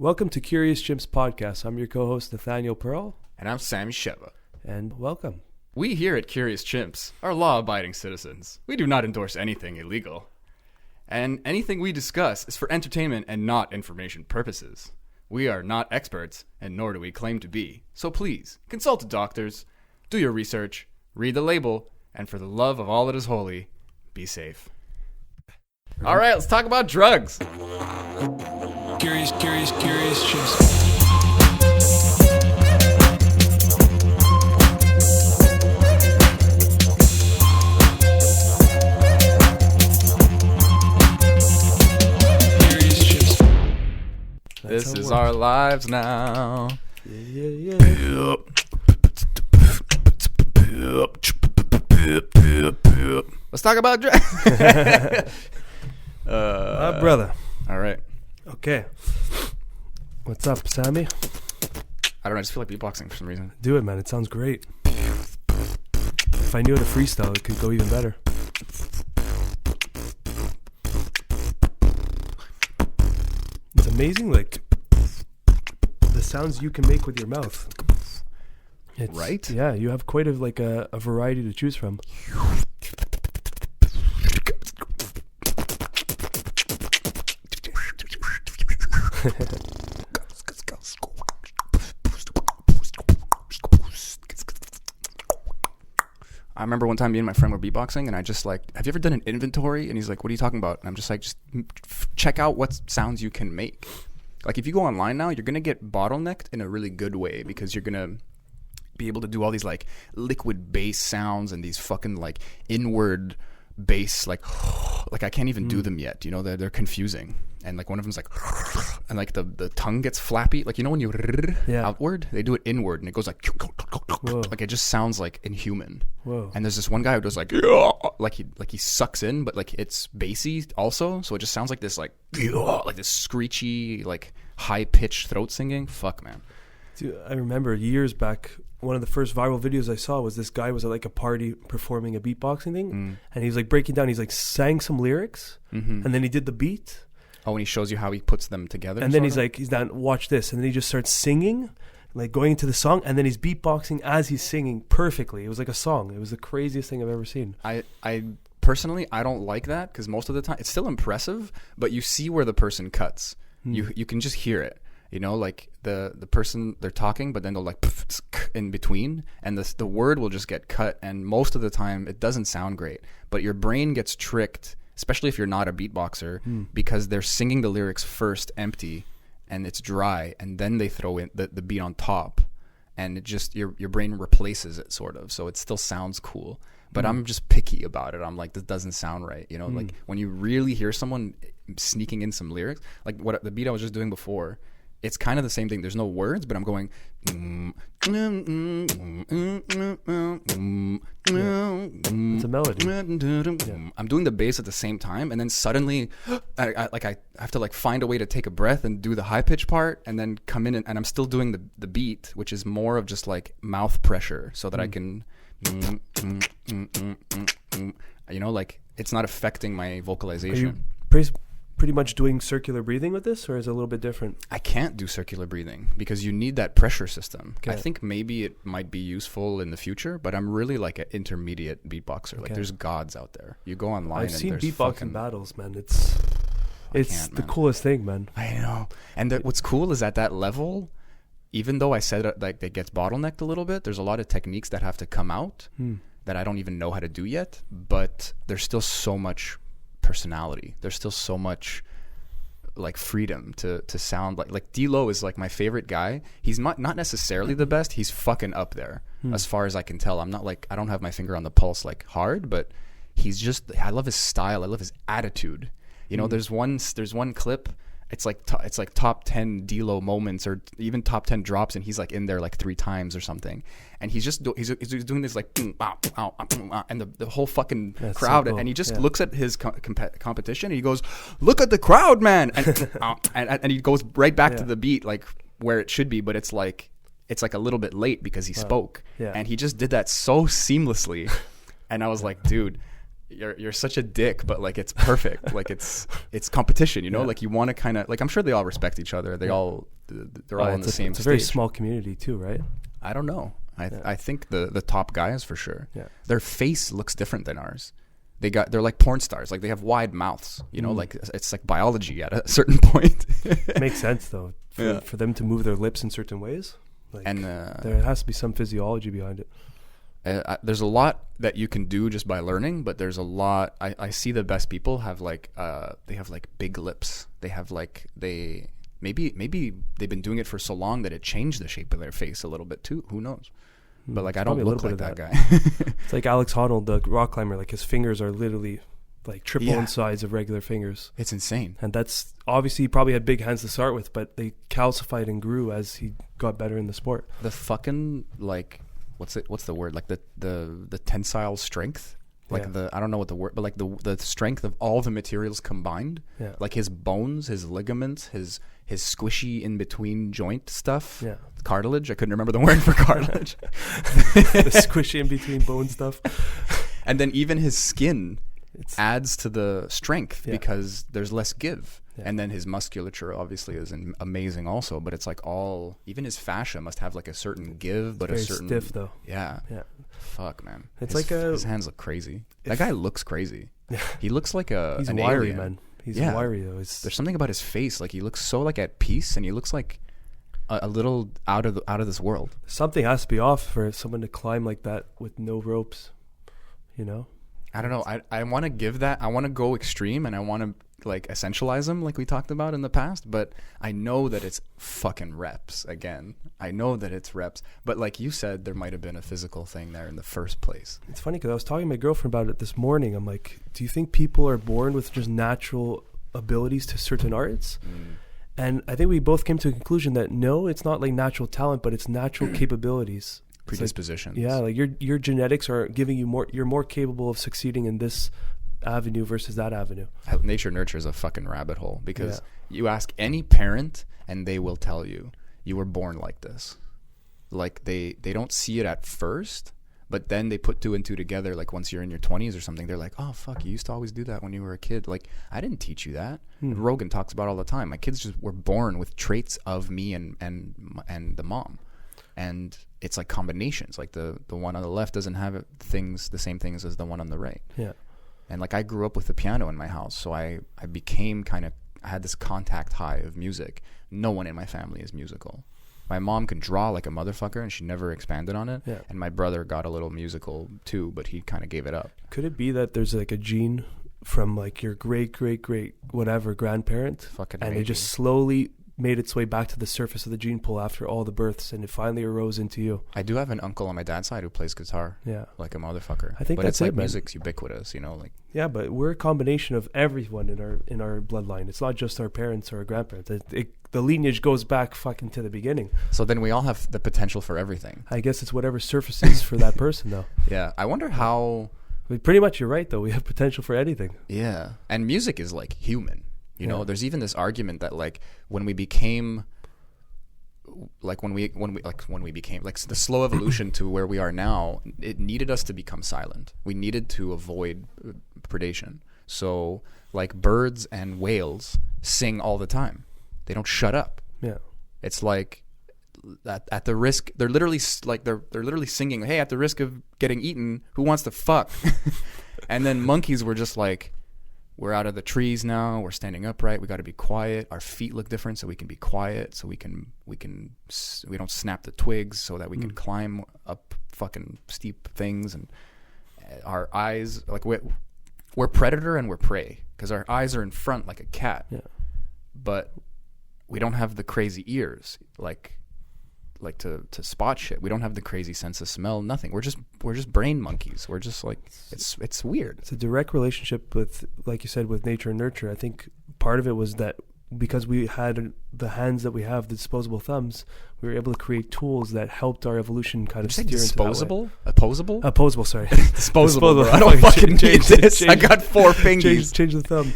Welcome to Curious Chimps podcast. I'm your co-host Nathaniel Perl. And I'm Sami Scebba. And welcome. We here at Curious Chimps are law-abiding citizens. We do not endorse anything illegal. And anything we discuss is for entertainment and not information purposes. We are not experts, and nor do we claim to be. So please, consult doctors, do your research, read the label, and for the love of all that is holy, be safe. All right, let's talk about drugs. Curious Chimps. This is our lives now. Yeah. Let's talk about drugs. My brother. All right. Okay. What's up, Sammy? I don't know. I just feel like beatboxing for some reason. Do it, man. It sounds great. If I knew how to freestyle, it could go even better. It's amazing, like, the sounds you can make with your mouth. Right? Yeah, you have quite a variety to choose from. I remember one time me and my friend were beatboxing, and I just like, have you ever done an inventory? And he's like, what are you talking about? And I'm just like, just check out what sounds you can make. Like, if you go online now, you're going to get bottlenecked in a really good way, because you're going to be able to do all these like liquid bass sounds and these fucking like inward bass, like I can't even do them yet. You know, they're confusing. And like one of them's like, and like the tongue gets flappy. Like, you know, when you outward, they do it inward, and it goes like, like it just sounds like inhuman. Whoa. And there's this one guy who does like he sucks in, but like it's bassy also, so it just sounds like this like this screechy, like high pitched throat singing. Fuck, man. Dude, I remember years back, one of the first viral videos I saw was this guy was at like a party performing a beatboxing thing, and he was like breaking down. He's like sang some lyrics, and then he did the beat. Oh, and he shows you how he puts them together. And then he's like, he's done, watch this. And then he just starts singing, like going into the song. And then he's beatboxing as he's singing perfectly. It was like a song. It was the craziest thing I've ever seen. I personally, I don't like that, because most of the time, it's still impressive, but you see where the person cuts. You can just hear it. You know, like the person, they're talking, but then they'll like in between, and the word will just get cut. And most of the time, it doesn't sound great. But your brain gets tricked, especially if you're not a beatboxer, because they're singing the lyrics first empty and it's dry, and then they throw in the beat on top, and it just your brain replaces it sort of, so it still sounds cool. But I'm just picky about it. I'm like, this doesn't sound right, you know. Like when you really hear someone sneaking in some lyrics, like what the beat I was just doing before, it's kind of the same thing. There's no words, but I'm going. It's a melody. Yeah. I'm doing the bass at the same time, and then suddenly, I have to like find a way to take a breath and do the high pitch part, and then come in and I'm still doing the beat, which is more of just like mouth pressure, so that I can, you know, like it's not affecting my vocalization. Are you pretty much doing circular breathing with this, or is it a little bit different? I can't do circular breathing because you need that pressure system. Okay. I think maybe it might be useful in the future, but I'm really like an intermediate beatboxer. Like, there's gods out there. You go online. I've seen there's beatboxing battles, man. It's the coolest thing, man. I know. And what's cool is at that level, even though I said like it gets bottlenecked a little bit, there's a lot of techniques that have to come out that I don't even know how to do yet. But there's still so much personality. There's still so much like freedom to sound like D-Lo is like my favorite guy. He's not necessarily the best. He's fucking up there as far as I can tell. I'm not like, I don't have my finger on the pulse like hard, but he's just, I love his style. I love his attitude. You know, there's one clip. It's like top 10 D-Lo moments, or even top 10 drops, and he's like in there like 3 times or something, and he's just he's doing this like and the whole fucking crowd, so cool. And he just looks at his competition and he goes, "Look at the crowd, man," and he goes right back to the beat, like where it should be, but it's like a little bit late because he spoke, and he just did that so seamlessly, and I was like, dude, you're such a dick, but like it's perfect. Like it's competition, you know. Like you want to kind of like, I'm sure they all respect each other. They're all in the same. It's a stage. very small community too, right? I don't know. I think the top guys for sure. Yeah. Their face looks different than ours. They're like porn stars. Like they have wide mouths. You know, like it's like biology at a certain point. Makes sense though for them to move their lips in certain ways. Like, and there has to be some physiology behind it. There's a lot that you can do just by learning, but there's a lot. I see the best people have like they have like big lips. They have like maybe they've been doing it for so long that it changed the shape of their face a little bit too. Who knows? But like I don't look like that guy. It's like Alex Honnold, the rock climber. Like his fingers are literally like triple in size of regular fingers. It's insane. And that's obviously he probably had big hands to start with, but they calcified and grew as he got better in the sport. The fucking like what's the word? Like the tensile strength. Like I don't know what the word, but like the strength of all the materials combined. Yeah. Like his bones, his ligaments, his squishy in between joint stuff. Yeah. Cartilage. I couldn't remember the word for cartilage. The squishy in between bone stuff. And then even his skin adds to the strength because there's less give. Yeah. And then his musculature obviously is amazing also, but it's like even his fascia must have like a certain give, but very a certain stiff though. Yeah. Fuck, man. It's his hands look crazy. That guy looks crazy. He looks like he's an wiry, alien. Man. He's wiry though. There's something about his face. Like he looks so like at peace, and he looks like a little out of this world. Something has to be off for someone to climb like that with no ropes. You know. I don't know. I want to give that. I want to go extreme, and I want to like essentialize them, like we talked about in the past. But I know that it's fucking reps. Again, I know that it's reps. But like you said, there might have been a physical thing there in the first place. It's funny because I was talking to my girlfriend about it this morning. I'm like, do you think people are born with just natural abilities to certain arts? And I think we both came to a conclusion that no, it's not like natural talent, but it's natural capabilities. Predispositions. Like your genetics are giving you more. You're more capable of succeeding in this avenue versus that avenue. Nature nurture is a fucking rabbit hole because you ask any parent and they will tell you were born like this. Like they don't see it at first, but then they put two and two together. Like once you're in your 20s or something, they're like, oh fuck, you used to always do that when you were a kid. Like I didn't teach you that. Rogan talks about all the time. My kids just were born with traits of me and the mom. And it's like combinations. Like the one on the left doesn't have the same things as the one on the right. Yeah. And like I grew up with the piano in my house, so I became I had this contact high of music. No one in my family is musical. My mom can draw like a motherfucker, and she never expanded on it. Yeah. And my brother got a little musical too, but he kind of gave it up. Could it be that there's like a gene from like your great whatever grandparent, and it just slowly made its way back to the surface of the gene pool after all the births, and it finally arose into you? I do have an uncle on my dad's side who plays guitar, like a motherfucker. I think that's it's like music's ubiquitous, you know, like. Yeah, but we're a combination of everyone in our bloodline. It's not just our parents or our grandparents. The lineage goes back fucking to the beginning. So then we all have the potential for everything. I guess it's whatever surfaces for that person, though. Yeah, I wonder how. Pretty much, you're right, though. We have potential for anything. Yeah, and music is like human. You know, there's even this argument that like when we became like when we became like the slow evolution to where we are now, it needed us to become silent. We needed to avoid predation. So like birds and whales sing all the time. They don't shut up. Yeah. It's like at the risk, they're literally like they're literally singing, "Hey, at the risk of getting eaten, who wants to fuck?" And then monkeys were just like, we're out of the trees now. We're standing upright. We got to be quiet. Our feet look different, so we can be quiet. So we don't snap the twigs, so that we can climb up fucking steep things. And our eyes, like we're predator and we're prey, because our eyes are in front like a cat. Yeah. But we don't have the crazy ears, like to spot shit. We don't have the crazy sense of smell. Nothing. We're just brain monkeys. We're just like it's weird. It's a direct relationship with, like you said, with nature and nurture. I think part of it was that because we had the hands that we have, the disposable thumbs, we were able to create tools that helped our evolution kind of steer into that way. Disposable? Opposable? Opposable, sorry. Disposable, bro. I don't fucking need this. I got 4 fingers. Change the thumb.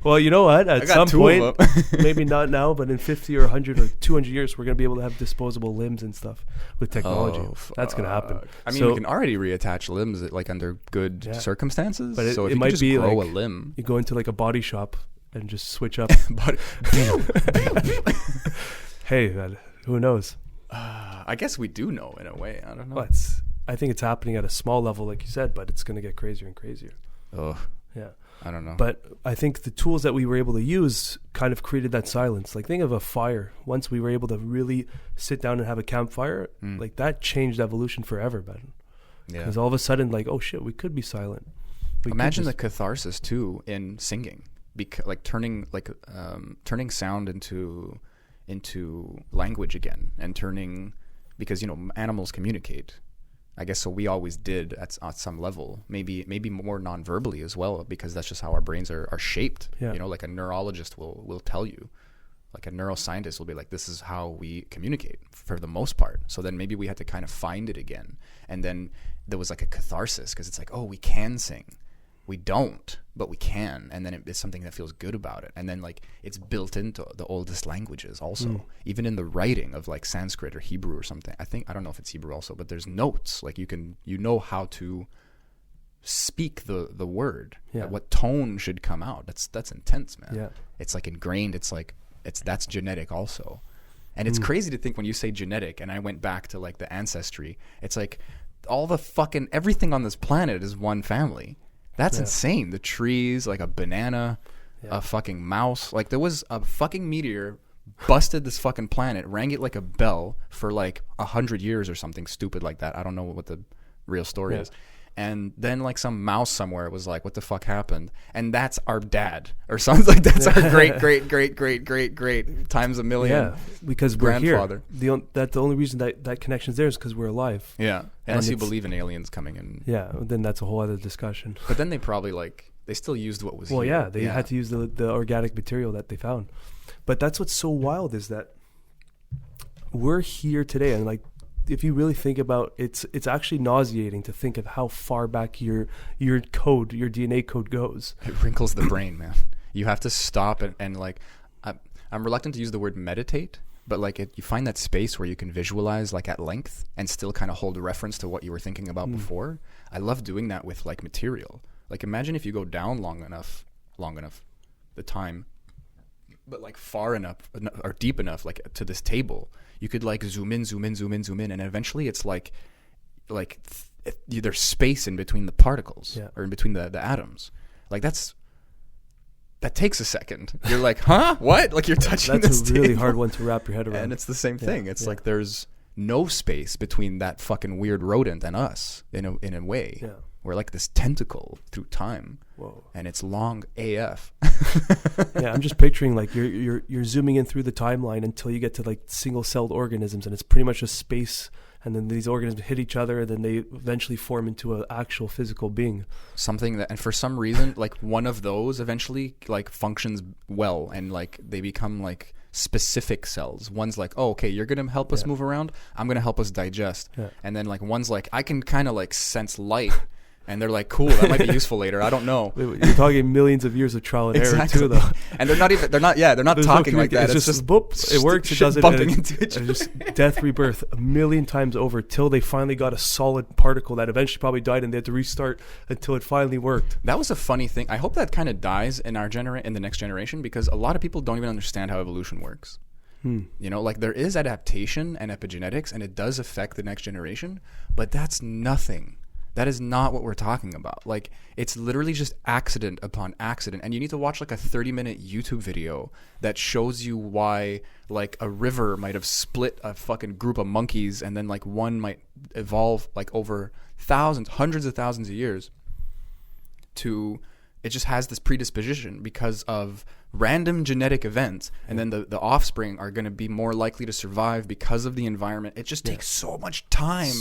Well, you know what? At some point, maybe not now, but in 50 or 100 or 200 years, we're going to be able to have disposable limbs and stuff with technology. That's going to happen. I mean, we can already reattach limbs like under good circumstances. But so if it you might just be grow like a limb. You go into like a body shop and just switch up. Hey, man, who knows? I guess we do know in a way. I don't know. Well, I think it's happening at a small level, like you said, but it's going to get crazier and crazier. Oh, yeah. I don't know. But I think the tools that we were able to use kind of created that silence. Like, think of a fire. Once we were able to really sit down and have a campfire, like that changed evolution forever, man. Yeah. Because all of a sudden, like, oh shit, we could be silent. Imagine the catharsis too in singing, like turning sound into language again, and turning, because animals communicate, I guess, so we always did at some level, maybe more non-verbally as well, because that's just how our brains are shaped. Like a neurologist will tell you, like a neuroscientist will be like, this is how we communicate for the most part. So then maybe we had to kind of find it again, and then there was like a catharsis, because it's like, oh, we can sing. We don't, but we can, and then it's something that feels good about it, and then like it's built into the oldest languages also, even in the writing of like Sanskrit or Hebrew or something. I don't know if it's Hebrew also, but there's notes, like you know how to speak the word, what tone should come out. That's intense, man. Yeah, it's like ingrained. That's genetic also, and it's crazy to think when you say genetic, and I went back to like the ancestry. It's like all the fucking everything on this planet is one family. That's insane. The trees, like a banana, a fucking mouse. Like there was a fucking meteor, busted this fucking planet, rang it like a bell for like 100 years or something stupid like that. I don't know what the real story is. And then like some mouse somewhere was like, what the fuck happened? And that's our dad or something like that's our great times a million. Yeah, because we're here. The only reason that connection's there is because we're alive. Yeah, unless you believe in aliens coming in. Yeah, then that's a whole other discussion. But then they probably they still used what was here. Well, yeah, they had to use the organic material that they found. But that's what's so wild is that we're here today, and like, if you really think about it, it's actually nauseating to think of how far back your DNA code goes. It wrinkles the brain, man. You have to stop and like, I'm reluctant to use the word meditate, but like you find that space where you can visualize like at length and still kind of hold a reference to what you were thinking about before. I love doing that with like material. Like imagine if you go down long enough, the time, but like far enough or deep enough, like to this table, you could like zoom in, and eventually it's like there's space in between the particles or in between the atoms. Like that takes a second. You're like, huh? What? Like you're touching this That's a really table. hard one to wrap your head around. And it's the same thing. It's like there's no space between that fucking weird rodent and us in a way. Yeah. We're like this tentacle through time. Whoa. And it's long AF. Yeah, I'm just picturing like you're zooming in through the timeline until you get to like single-celled organisms, and it's pretty much a space, and then these organisms hit each other, and then they eventually form into an actual physical being. Something that, and for some reason, like one of those eventually like functions well, and like they become like specific cells. One's like, oh, okay, you're gonna help us move around, I'm gonna help us digest. And then like one's like, I can kind of like sense light. And they're like, cool, that might be useful later. I don't know. You're talking millions of years of trial and error too, though. And they're not talking like that. It's just boop, it works, it doesn't. Bumping into each other. Just death, rebirth, 1,000,000 times over till they finally got a solid particle that eventually probably died, and they had to restart until it finally worked. That was a funny thing. I hope that kind of dies in in the next generation, because a lot of people don't even understand how evolution works. You know, like there is adaptation and epigenetics, and it does affect the next generation, but that's nothing. That is not what we're talking about. Like, it's literally just accident upon accident. And you need to watch like a 30-minute YouTube video that shows you why like a river might have split a fucking group of monkeys, and then like one might evolve like over hundreds of thousands of years to, it just has this predisposition because of random genetic events, and then the offspring are going to be more likely to survive because of the environment. It just takes so much time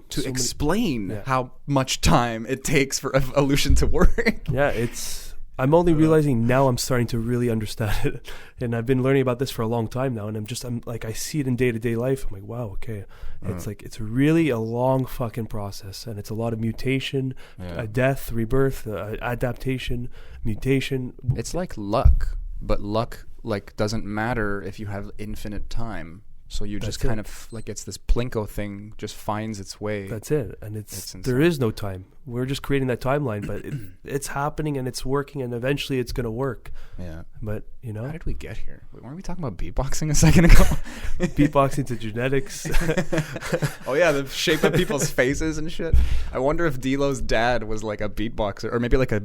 to explain how much time it takes for evolution to work. Yeah, it's I'm only realizing now I'm starting to really understand it. And I've been learning about this for a long time now. And I'm like, I see it in day-to-day life. I'm like, wow, okay. It's like, it's really a long fucking process. And it's a lot of mutation, death, rebirth, adaptation, mutation. It's like luck, but luck like doesn't matter if you have infinite time. So you just kind of like, it's this Plinko thing just finds its way. That's it. And it's there is no time. We're just creating that timeline, but it's happening and it's working, and eventually it's going to work. Yeah. But, you know. How did we get here? Weren't we talking about beatboxing a second ago? Beatboxing to genetics. Oh, yeah. The shape of people's faces and shit. I wonder if D-Lo's dad was like a beatboxer, or maybe like a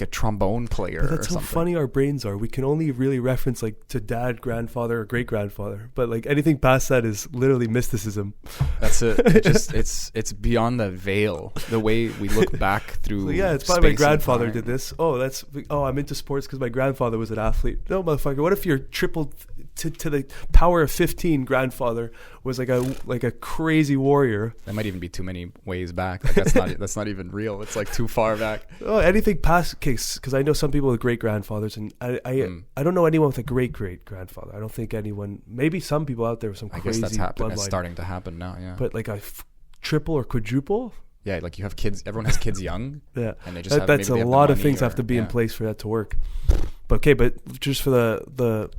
trombone player. But that's or how something. funny our brains are. We can only really reference like to dad, grandfather, or great grandfather. But like anything past that is literally mysticism. That's it. It's beyond the veil. The way we look back through. So yeah, it's probably my grandfather did this. I'm into sports because my grandfather was an athlete. No, motherfucker. What if your triple to the power of 15 grandfather was like a crazy warrior? That might even be too many ways back. Like that's not even real. It's like too far back. Oh, anything past case, because I know some people with great grandfathers, and I don't know anyone with a great grandfather. I don't think anyone. Maybe some people out there with some crazy. I guess that's bloodline. It's starting to happen now. Yeah. But like a triple or quadruple. Yeah, like you have kids. Everyone has kids young. Yeah, and they just that's a lot of things have to be in place for that to work. But okay, but just for the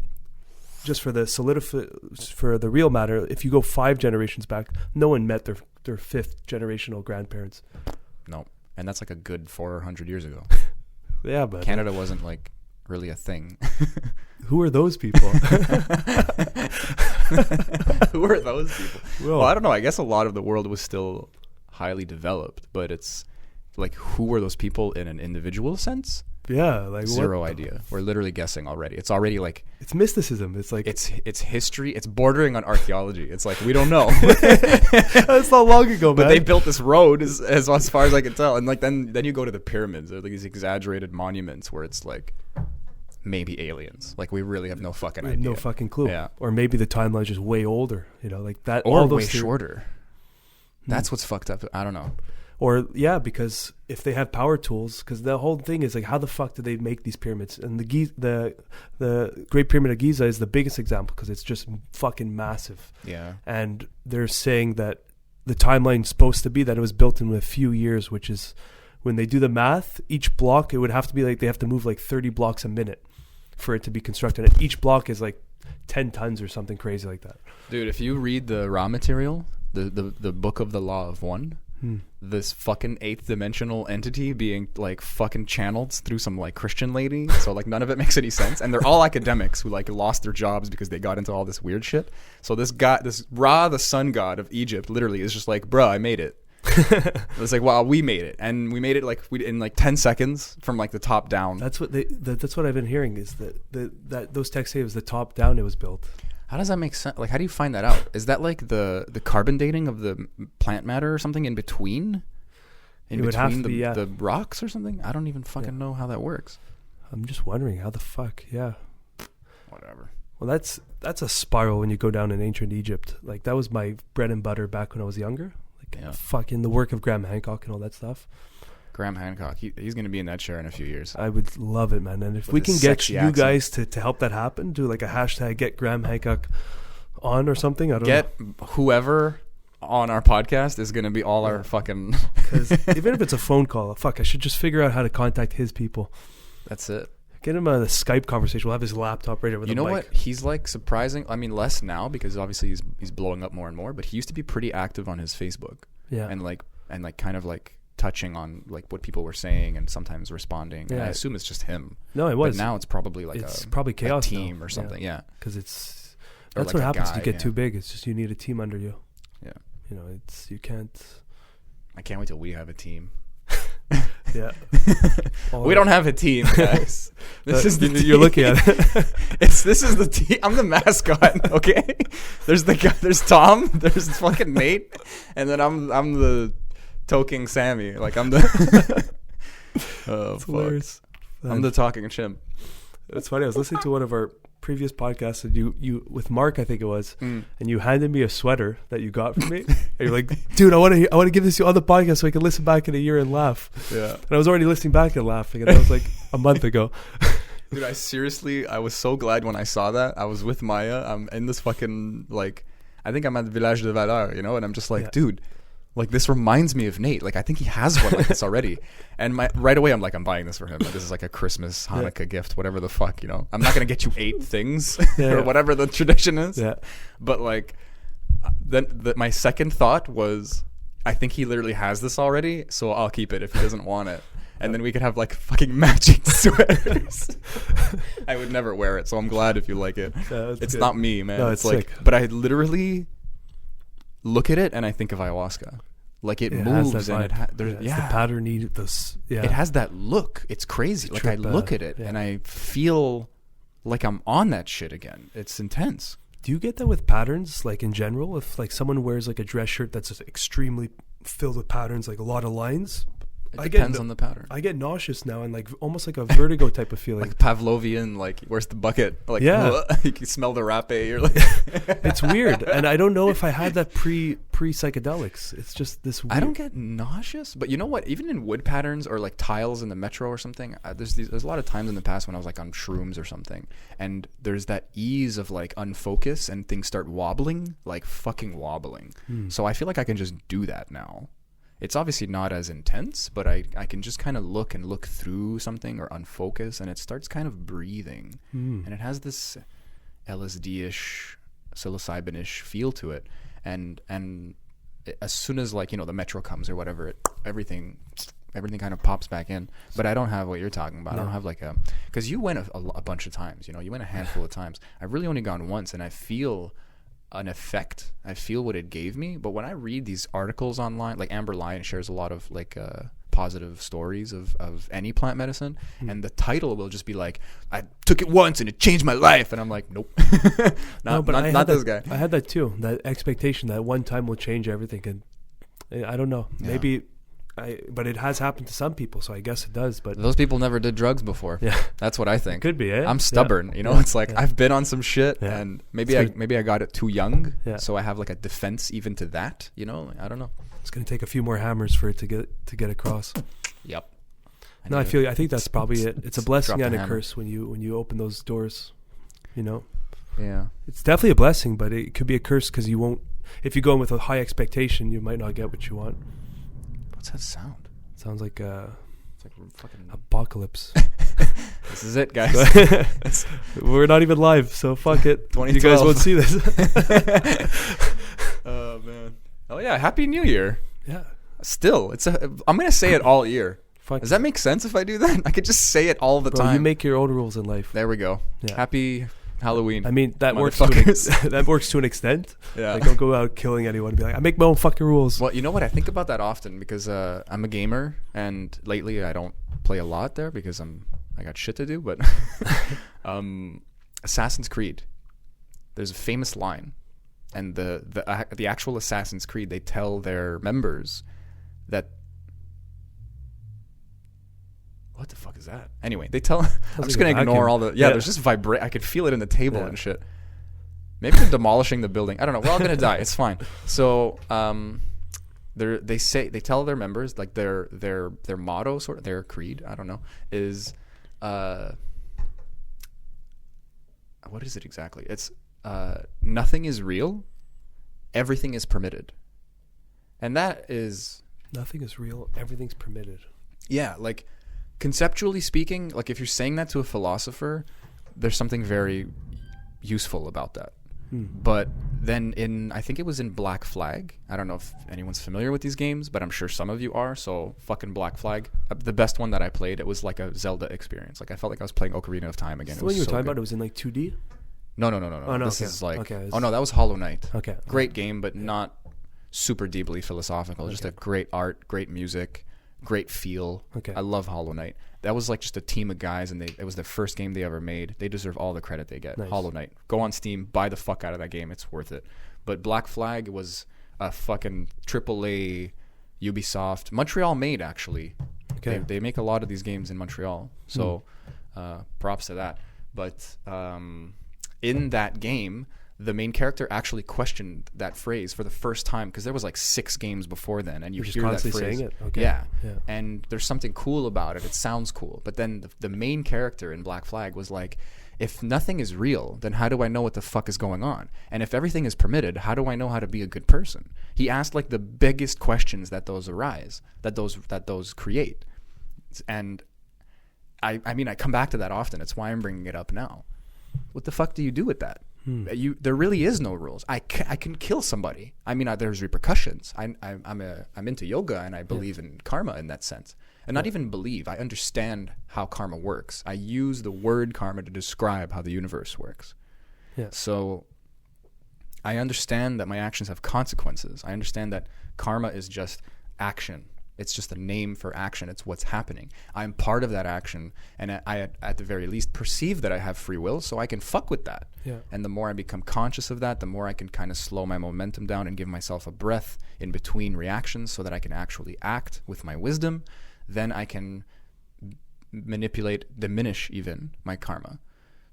real matter, if you go 5 generations back, no one met their 5th generational grandparents. No, and that's like a good 400 years ago. Yeah, but Canada wasn't like really a thing. Who are those people? Who are those people? Well, I don't know. I guess a lot of the world was still highly developed, but it's like, who were those people in an individual sense? Yeah, like zero idea. We're literally guessing already. It's already like it's mysticism. It's like it's history. It's bordering on archaeology. It's like we don't know. That's not long ago, man. But they built this road as far as I can tell, and like then you go to the pyramids. They're like these exaggerated monuments where it's like maybe aliens. Like we really have no fucking idea. No fucking clue. Yeah. Or maybe the timeline's just way older. You know, like that. Or all those way shorter. That's what's fucked up. I don't know. Or yeah, because if they have power tools, because the whole thing is like, how the fuck do they make these pyramids? And the Great Pyramid of Giza is the biggest example because it's just fucking massive. Yeah. And they're saying that the timeline's supposed to be that it was built in a few years, which is when they do the math, each block it would have to be like they have to move like 30 blocks a minute for it to be constructed. And each block is like 10 tons or something crazy like that. Dude, if you read the raw material, the book of the Law of One. This fucking 8th dimensional entity being like fucking channeled through some like Christian lady, so like none of it makes any sense, and they're all academics who like lost their jobs because they got into all this weird shit. So this guy, this Ra, the sun god of Egypt, literally is just like, bruh, I made it. It's like, wow, we made it, and we made it like in like 10 seconds from like the top down. That's what that's what I've been hearing is that those texts say it was the top down it was built. How does that make sense? Like, how do you find that out? Is that like the carbon dating of the plant matter or something in between? It would have to be, the rocks or something? I don't even fucking know how that works. I'm just wondering how the fuck, Whatever. Well, that's a spiral when you go down in ancient Egypt. Like, that was my bread and butter back when I was younger. Like, fucking the work of Graham Hancock and all that stuff. Graham Hancock, he's going to be in that chair in a few years. I would love it, man. And if we can get you guys to help that happen, do like a hashtag get Graham Hancock on or something. I don't know. Whoever on our podcast is going to be all our fucking... Because even if it's a phone call, I should just figure out how to contact his people. That's it. Get him a Skype conversation. We'll have his laptop right there with the mic. You know what? He's like surprising. I mean, less now because obviously he's blowing up more and more. But he used to be pretty active on his Facebook. Yeah. And like kind of like touching on like what people were saying and sometimes responding. Yeah. And I assume it's just him. No, it was. But now it's probably like probably chaos team or something. Yeah. Because that's like what happens when you get too big. It's just you need a team under you. Yeah. You know, you can't. I can't wait till we have a team. Yeah. We don't have a team, guys. This is the you're looking at it. This is the team. I'm the mascot, okay? There's the guy, there's Tom, there's fucking Nate, and then I'm the Talking Sammy. Like I'm the fuck. Hilarious. I'm the talking chimp. It's funny. I was listening to one of our previous podcasts, and you with Mark, I think it was, and you handed me a sweater that you got for me. And you're like, dude, I want to give this to you on the podcast so I can listen back in a year and laugh. Yeah. And I was already listening back and laughing, and that was like a month ago. Dude, I was so glad when I saw that. I was with Maya. I'm in this fucking, like, I think I'm at the Village de Valeur, you know, and I'm just like, dude, like, this reminds me of Nate. Like, I think he has one like this already. And right away, I'm like, I'm buying this for him. Like, this is like a Christmas, Hanukkah gift, whatever the fuck, you know. I'm not going to get you 8 things or whatever the tradition is. Yeah. But, like, then my second thought was, I think he literally has this already, so I'll keep it if he doesn't want it. And then we could have, like, fucking matching sweaters. I would never wear it, so I'm glad if you like it. Yeah, it's good. Not me, man. No, it's like, sick. But I literally look at it and I think of ayahuasca. Like, it moves and there's the patterny, it has that look. It's crazy. Like, I look at it and I feel like I'm on that shit again. It's intense. Do you get that with patterns, like, in general? If, like, someone wears, like, a dress shirt that's just extremely filled with patterns, like a lot of lines, it depends on the pattern. I get nauseous now and, like, almost like a vertigo type of feeling. Like Pavlovian, like, where's the bucket? Like, you can smell the rapé. You're like, it's weird, and I don't know if I had that pre psychedelics. It's just this weird. I don't get nauseous, but you know what? Even in wood patterns or like tiles in the metro or something, there's a lot of times in the past when I was like on shrooms or something, and there's that ease of like unfocus and things start wobbling, like fucking wobbling. So I feel like I can just do that now. It's obviously not as intense, but I can just kind of look through something or unfocus, and it starts kind of breathing. And it has this LSD-ish, psilocybin-ish feel to it. And as soon as, like, you know, the metro comes or whatever, everything kind of pops back in. But I don't have what you're talking about. No. I don't have like because you went a bunch of times, you know, you went a handful of times. I've really only gone once, and I feel an effect. I feel what it gave me. But when I read these articles online, like Amber Lyon shares a lot of like positive stories of any plant medicine, and the title will just be like, I took it once and it changed my life, and I'm like, nope. not this guy. I had that too, that expectation that one time will change everything, and I don't know, maybe but it has happened to some people, so I guess it does. But those people never did drugs before. Yeah, that's what I think. Could be. I'm stubborn. You know, it's like I've been on some shit, and maybe I got it too young, so I have like a defense even to that. You know, I don't know. It's gonna take a few more hammers for it to get across. Yep. I think that's probably it. It's a blessing and a curse when you open those doors. You know. Yeah. It's definitely a blessing, but it could be a curse because you won't. If you go in with a high expectation, you might not get what you want. What's that sound? It sounds like it's like fucking apocalypse. This is it, guys. We're not even live, so fuck it. 2012. You guys won't see this. Oh man. Oh yeah, Happy New Year. Yeah. Still, I'm gonna say it all year. Does that make sense if I do that? I could just say it all the time. You make your own rules in life. There we go. Yeah. Happy Halloween. I mean, that works to an extent. Yeah. Like, don't go out killing anyone and be like, I make my own fucking rules. Well, you know what? I think about that often because I'm a gamer, and lately I don't play a lot there because I got shit to do. But Assassin's Creed, there's a famous line, and the actual Assassin's Creed, they tell their members that. What the fuck is that? Anyway, they tell. I'm just gonna ignore all the. Yeah, there's just vibrate. I could feel it in the table and shit. Maybe they're demolishing the building. I don't know. We're all gonna die. It's fine. So, they tell their members, like their motto, sort of their creed. I don't know. Is what is it exactly? It's nothing is real, everything is permitted, and that is nothing is real, everything's permitted. Yeah, like. Conceptually speaking, like if you're saying that to a philosopher, there's something very useful about that. But then I think it was in Black Flag. I don't know if anyone's familiar with these games, but I'm sure some of you are. So fucking Black Flag, the best one that I played, it was like a Zelda experience. Like I felt like I was playing Ocarina of Time again. So what you were talking about, it was in like 2D? No. Oh, no, this is like, that was Hollow Knight. Okay. Great game, but not super deeply philosophical. Just a great art, great music. Great feel. Okay. I love Hollow Knight. That was like just a team of guys, and it was their first game they ever made. They deserve all the credit they get. Nice. Hollow Knight. Go on Steam, buy the fuck out of that game. It's worth it. But Black Flag was a fucking AAA Ubisoft. Montreal made, actually. Okay. They make a lot of these games in Montreal. So props to that. But in that game, the main character actually questioned that phrase for the first time, because there was like 6 games before then, and you You're hear that constantly phrase. saying it? Okay. Yeah. Yeah. And there's something cool about it. It sounds cool. But then the main character in Black Flag was like, if nothing is real, then how do I know what the fuck is going on? And if everything is permitted, how do I know how to be a good person? He asked like the biggest questions that those arise, that those create. And I mean, I come back to that often. It's why I'm bringing it up now. What the fuck do you do with that? There really is no rules. I can kill somebody. I mean, there's repercussions. I'm into yoga, and I believe in karma in that sense. And not even believe. I understand how karma works. I use the word karma to describe how the universe works. Yeah. So I understand that my actions have consequences. I understand that karma is just action. It's just a name for action. It's what's happening. I'm part of that action, and I at the very least perceive that I have free will, so I can fuck with that. Yeah. And the more I become conscious of that, the more I can kind of slow my momentum down and give myself a breath in between reactions so that I can actually act with my wisdom. Then I can diminish even my karma,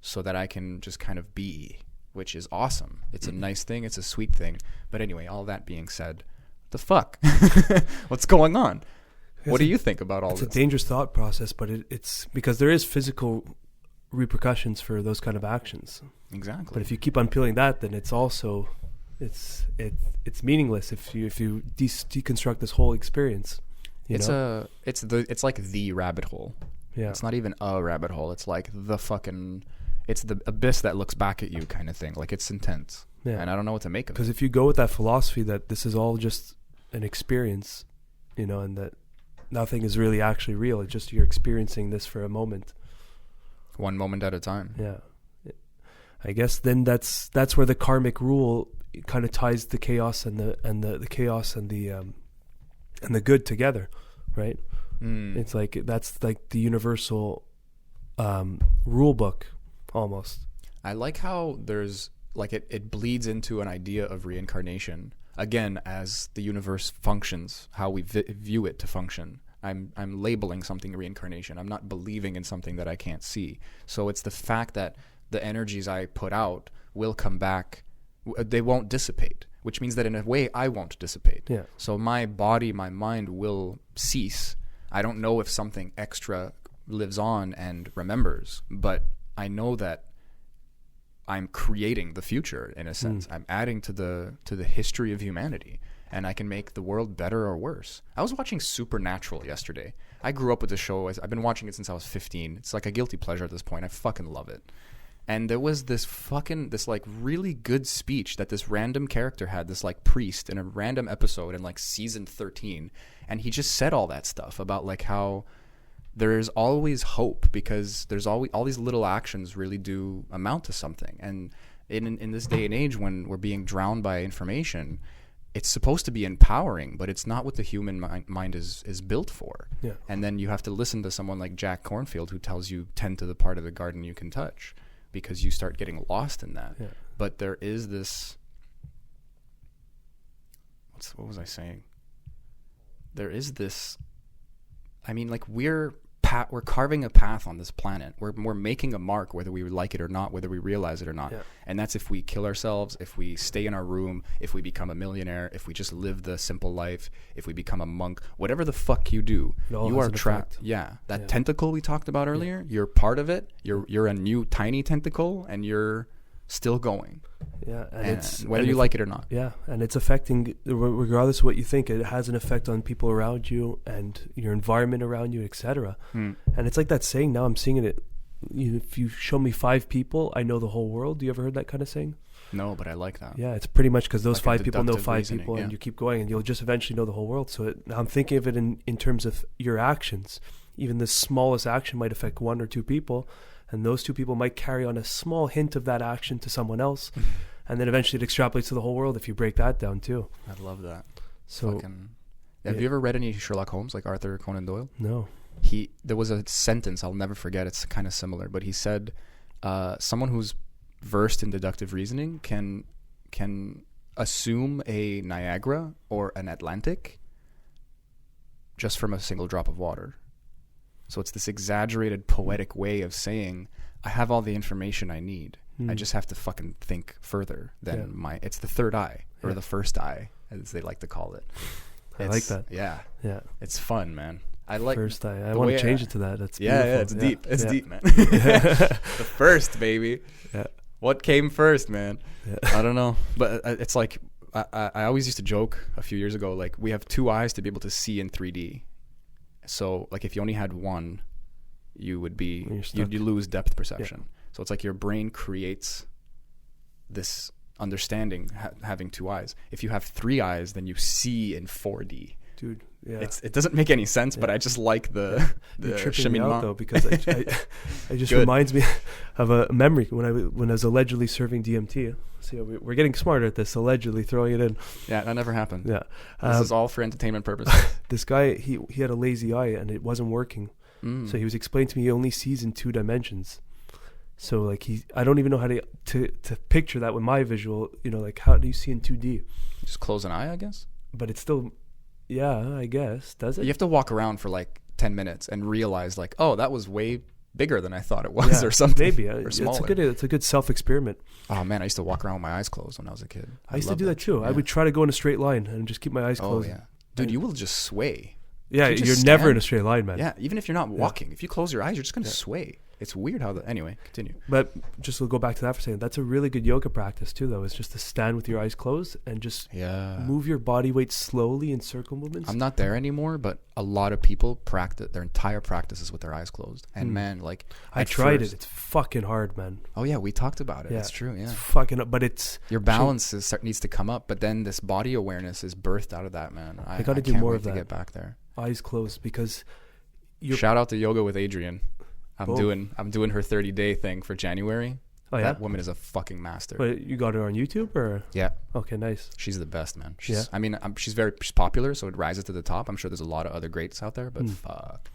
so that I can just kind of be, which is awesome. It's a nice thing. It's a sweet thing. But anyway, all that being said, the fuck? What's going on? What do you think about all this? It's a dangerous thought process, but it's because there is physical repercussions for those kind of actions. Exactly. But if you keep on peeling that, then it's also it's meaningless if you deconstruct this whole experience. It's like the rabbit hole. Yeah. It's not even a rabbit hole. It's like it's the abyss that looks back at you kind of thing. Like, it's intense. Yeah. And I don't know what to make of it. Because if you go with that philosophy that this is all just an experience, and that nothing is really actually real, it's just you're experiencing this for a moment. One moment at a time. Yeah. I guess then that's where the karmic rule kind of ties the chaos and the chaos and the good together, right? It's like that's like the universal rule book almost. I like how there's like it bleeds into an idea of reincarnation again as the universe functions, how we view it to function. I'm labeling something reincarnation. I'm not believing in something that I can't see. So it's the fact that the energies I put out will come back. They won't dissipate, which means that in a way I won't dissipate. Yeah. So my body, my mind will cease. I don't know if something extra lives on and remembers, but I know that I'm creating the future in a sense. I'm adding to the history of humanity, and I can make the world better or worse. I was watching Supernatural yesterday. I grew up with the show. I've been watching it since I was 15. It's like a guilty pleasure at this point. I fucking love it. And there was this like really good speech that this random character had, this like priest in a random episode in like season 13. And he just said all that stuff about like how there's always hope, because there's always all these little actions really do amount to something. And in this day and age when we're being drowned by information, it's supposed to be empowering, but it's not what the human mind is built for. Yeah. And then you have to listen to someone like Jack Cornfield who tells you tend to the part of the garden you can touch, because you start getting lost in that. Yeah. But there is this, what was I saying? There is this, I mean, like we're carving a path on this planet. We're making a mark, whether we like it or not, whether we realize it or not. Yeah. And that's if we kill ourselves, if we stay in our room, if we become a millionaire, if we just live the simple life, if we become a monk, whatever the fuck you do, you are trapped. Yeah. That tentacle we talked about earlier, you're part of it. You're a new tiny tentacle, and you're still going. Yeah, and it's whether you like it or not. Yeah, and it's affecting, regardless of what you think, it has an effect on people around you and your environment around you, etc. And it's like that saying, now I'm seeing it, if you show me 5 people, I know the whole world. Do you ever heard that kind of saying? No, but I like that. Yeah, it's pretty much because those like 5 people know 5 reasoning, people, yeah. and you keep going, and you'll just eventually know the whole world. So I'm thinking of it in terms of your actions. Even the smallest action might affect 1 or 2 people, and those 2 people might carry on a small hint of that action to someone else. And then eventually it extrapolates to the whole world if you break that down too. I love that. So, have you ever read any Sherlock Holmes, like Arthur Conan Doyle? No. There was a sentence I'll never forget. It's kind of similar, but he said, someone who's versed in deductive reasoning can assume a Niagara or an Atlantic just from a single drop of water. So it's this exaggerated poetic way of saying, I have all the information I need. I just have to fucking think further than it's the third eye, or the first eye, as they like to call it. I like that. Yeah. Yeah. It's fun, man. I like first eye. I want to change it to that. That's beautiful. Yeah, it's deep. It's deep, man. The first, baby. Yeah. What came first, man? Yeah. I don't know. But it's like, I always used to joke a few years ago, like, we have 2 eyes to be able to see in 3D. So, like, if you only had one, you would be, you lose depth perception. Yeah. So it's like your brain creates this understanding having 2 eyes. If you have 3 eyes, then you see in 4D. Dude, yeah. It doesn't make any sense, but I just like the You're tripping me out, though, because it just reminds me of a memory when I was allegedly serving DMT. See, we're getting smarter at this, allegedly throwing it in. Yeah, that never happened. Yeah. This is all for entertainment purposes. This guy, he had a lazy eye and it wasn't working. So he was explaining to me he only sees in 2 dimensions. So like I don't even know how to picture that with my visual, like how do you see in 2D? Just close an eye, I guess. But it's still, yeah, I guess. Does it? You have to walk around for like 10 minutes and realize like, oh, that was way bigger than I thought it was, or something. Maybe. Or smaller. It's a good self-experiment. Oh man, I used to walk around with my eyes closed when I was a kid. I used to do that too. Yeah. I would try to go in a straight line and just keep my eyes closed. Oh yeah. Dude, you will just sway. Yeah, you're never in a straight line, man. Yeah, even if you're not walking, if you close your eyes, you're just going to sway. It's weird how anyway, continue. But just to go back to that for a second, that's a really good yoga practice too, though, is just to stand with your eyes closed and just move your body weight slowly in circle movements. I'm not there anymore, but a lot of people practice their entire practices with their eyes closed. And man, like I tried it. It's fucking hard, man. Oh yeah, we talked about it. It's true. Yeah, it's fucking. But it's your balance needs to come up, but then this body awareness is birthed out of that, man. I got to do more of that. To get back there. Eyes closed, because shout out to Yoga with Adrienne. I'm doing her 30-day thing for January. Oh yeah, that woman is a fucking master. But you got her on YouTube, or? Yeah. Okay, nice. She's the best, man. I mean, she's popular, so it rises to the top. I'm sure there's a lot of other greats out there, but fuck.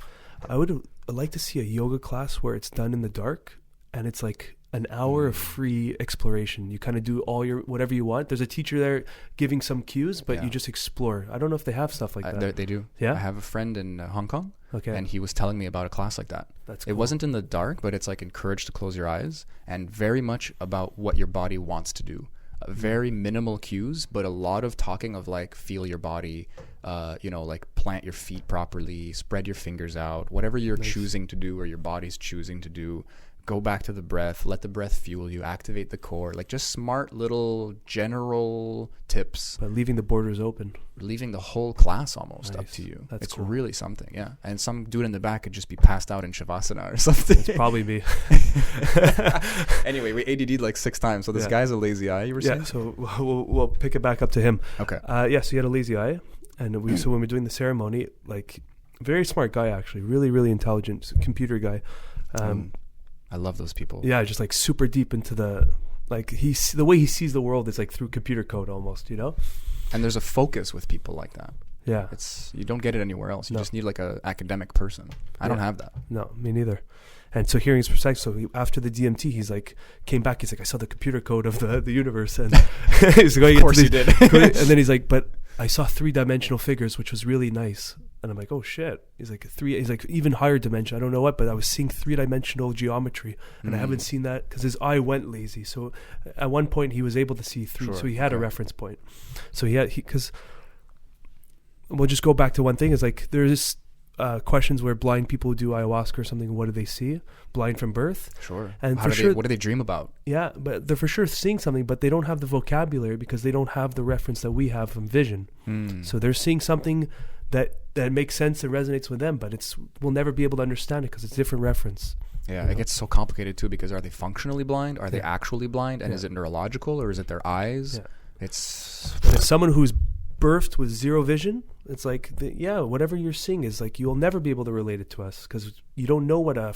I would like to see a yoga class where it's done in the dark and it's like an hour of free exploration. You kind of do all your whatever you want. There's a teacher there giving some cues, but you just explore. I don't know if they have stuff like that. They do. Yeah. I have a friend in Hong Kong. Okay. And he was telling me about a class like that. That's cool. It wasn't in the dark, but it's like encouraged to close your eyes, and very much about what your body wants to do. Very minimal cues, but a lot of talking of like feel your body, like plant your feet properly, spread your fingers out, whatever you're choosing to do or your body's choosing to do. Go back to the breath, let the breath fuel you, activate the core, like just smart little general tips. But leaving the borders open. Leaving the whole class almost up to you. It's cool. Really something, yeah. And some dude in the back could just be passed out in Shavasana or something. It's probably me. Anyway, we ADD'd like 6 times, so this guy's a lazy eye, you were saying? Yeah, so we'll pick it back up to him. Okay. So he had a lazy eye, and so when we're doing the ceremony, like, very smart guy actually, really, really intelligent computer guy. I love those people. Yeah, just like super deep into the way he sees the world is like through computer code almost, And there's a focus with people like that. Yeah. You don't get it anywhere else. You just need like a academic person. I don't have that. No, me neither. And so hearing his perspective, so after the DMT, he's like, came back, he's like, I saw the computer code of the universe. And he's going, of course he did. And then he's like, but I saw 3-dimensional figures, which was really nice. And I'm like, oh shit. He's like even higher dimension. I don't know what, but I was seeing 3-dimensional geometry, and I haven't seen that because his eye went lazy. So at one point he was able to see 3, so he had a reference point. So because we'll just go back to one thing is like there's questions where blind people do ayahuasca or something. What do they see? Blind from birth. Sure. And what do they dream about? Yeah, but they're for sure seeing something, but they don't have the vocabulary because they don't have the reference that we have from vision. So they're seeing something that makes sense and resonates with them, but we'll never be able to understand it because it's different reference. Yeah, it gets so complicated too because are they functionally blind? Are they actually blind? And is it neurological or is it their eyes? Yeah. If someone who's birthed with zero vision, it's like, whatever you're seeing is like you'll never be able to relate it to us because you don't know what a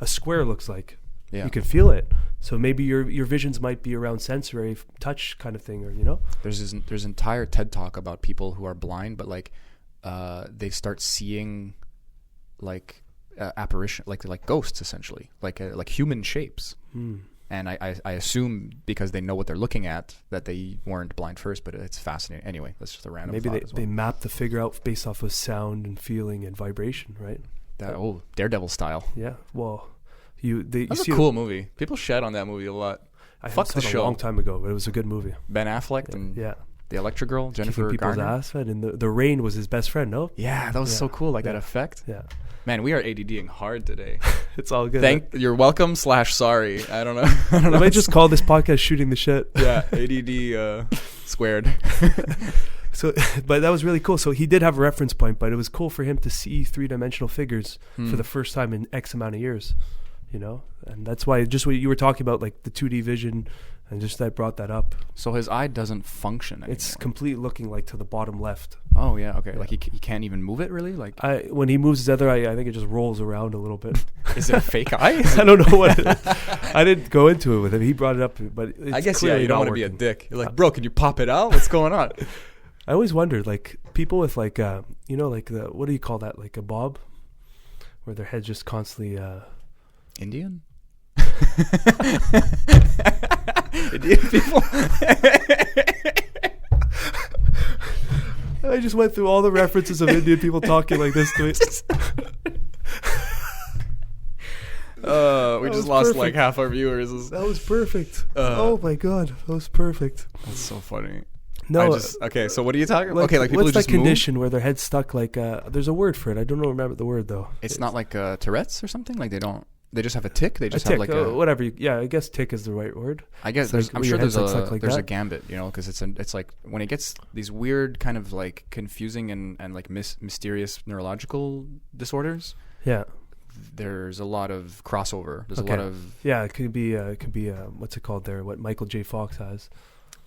square looks like. Yeah. You can feel it. So maybe your visions might be around sensory touch kind of thing, or There's entire TED talk about people who are blind, but like they start seeing like apparition, like ghosts essentially, like human shapes. And I assume because they know what they're looking at that they weren't blind first, but it's fascinating. Anyway, that's just a random thought. Maybe they map the figure out based off of sound and feeling and vibration, right? Daredevil style. Yeah. Well, That's a cool movie. People shed on that movie a lot. Fuck the show. A long time ago, but it was a good movie. Ben Affleck and the Electra girl, Jennifer Kicking people's Garner. ass, and the rain was his best friend. No. Yeah, that was so cool. Like that effect. Yeah. Man, we are ADDing hard today. It's all good. You're welcome / sorry. I don't know. I might just call this podcast "Shooting the Shit." Yeah, ADD squared. So, but that was really cool. So he did have a reference point, but it was cool for him to see 3-dimensional figures for the first time in X amount of years. And that's why just what you were talking about, like the 2D vision, and just that brought that up. So his eye doesn't function anymore. It's complete looking like to the bottom left. Oh yeah, okay. Like he can't even move it really. Like when he moves his other eye, I think it just rolls around a little bit. Is it a fake eye? I don't know what it is. I didn't go into it with him. He brought it up, but it's I guess clearly you don't want to be a dick. You're like, bro, can you pop it out? What's going on? I always wondered, like people with like like the, what do you call that? Like a bob, where their head just constantly Indian. Indian people. I just went through all the references of Indian people talking like this to me. We just lost perfect. Like half our viewers. That was perfect. Oh my god, that was perfect. That's so funny. No, okay. So what are you talking about? Okay, like people what's who just that condition where their head's stuck? Like, there's a word for it. I don't remember the word though. It's not like Tourette's or something. Like they just have a tick. They just have like whatever. I guess tick is the right word. I guess I'm sure there's a gambit, because it's like when it gets these weird kind of like confusing and like mysterious neurological disorders. Yeah. There's a lot of crossover. There's a lot of it could be what's it called there? What Michael J. Fox has.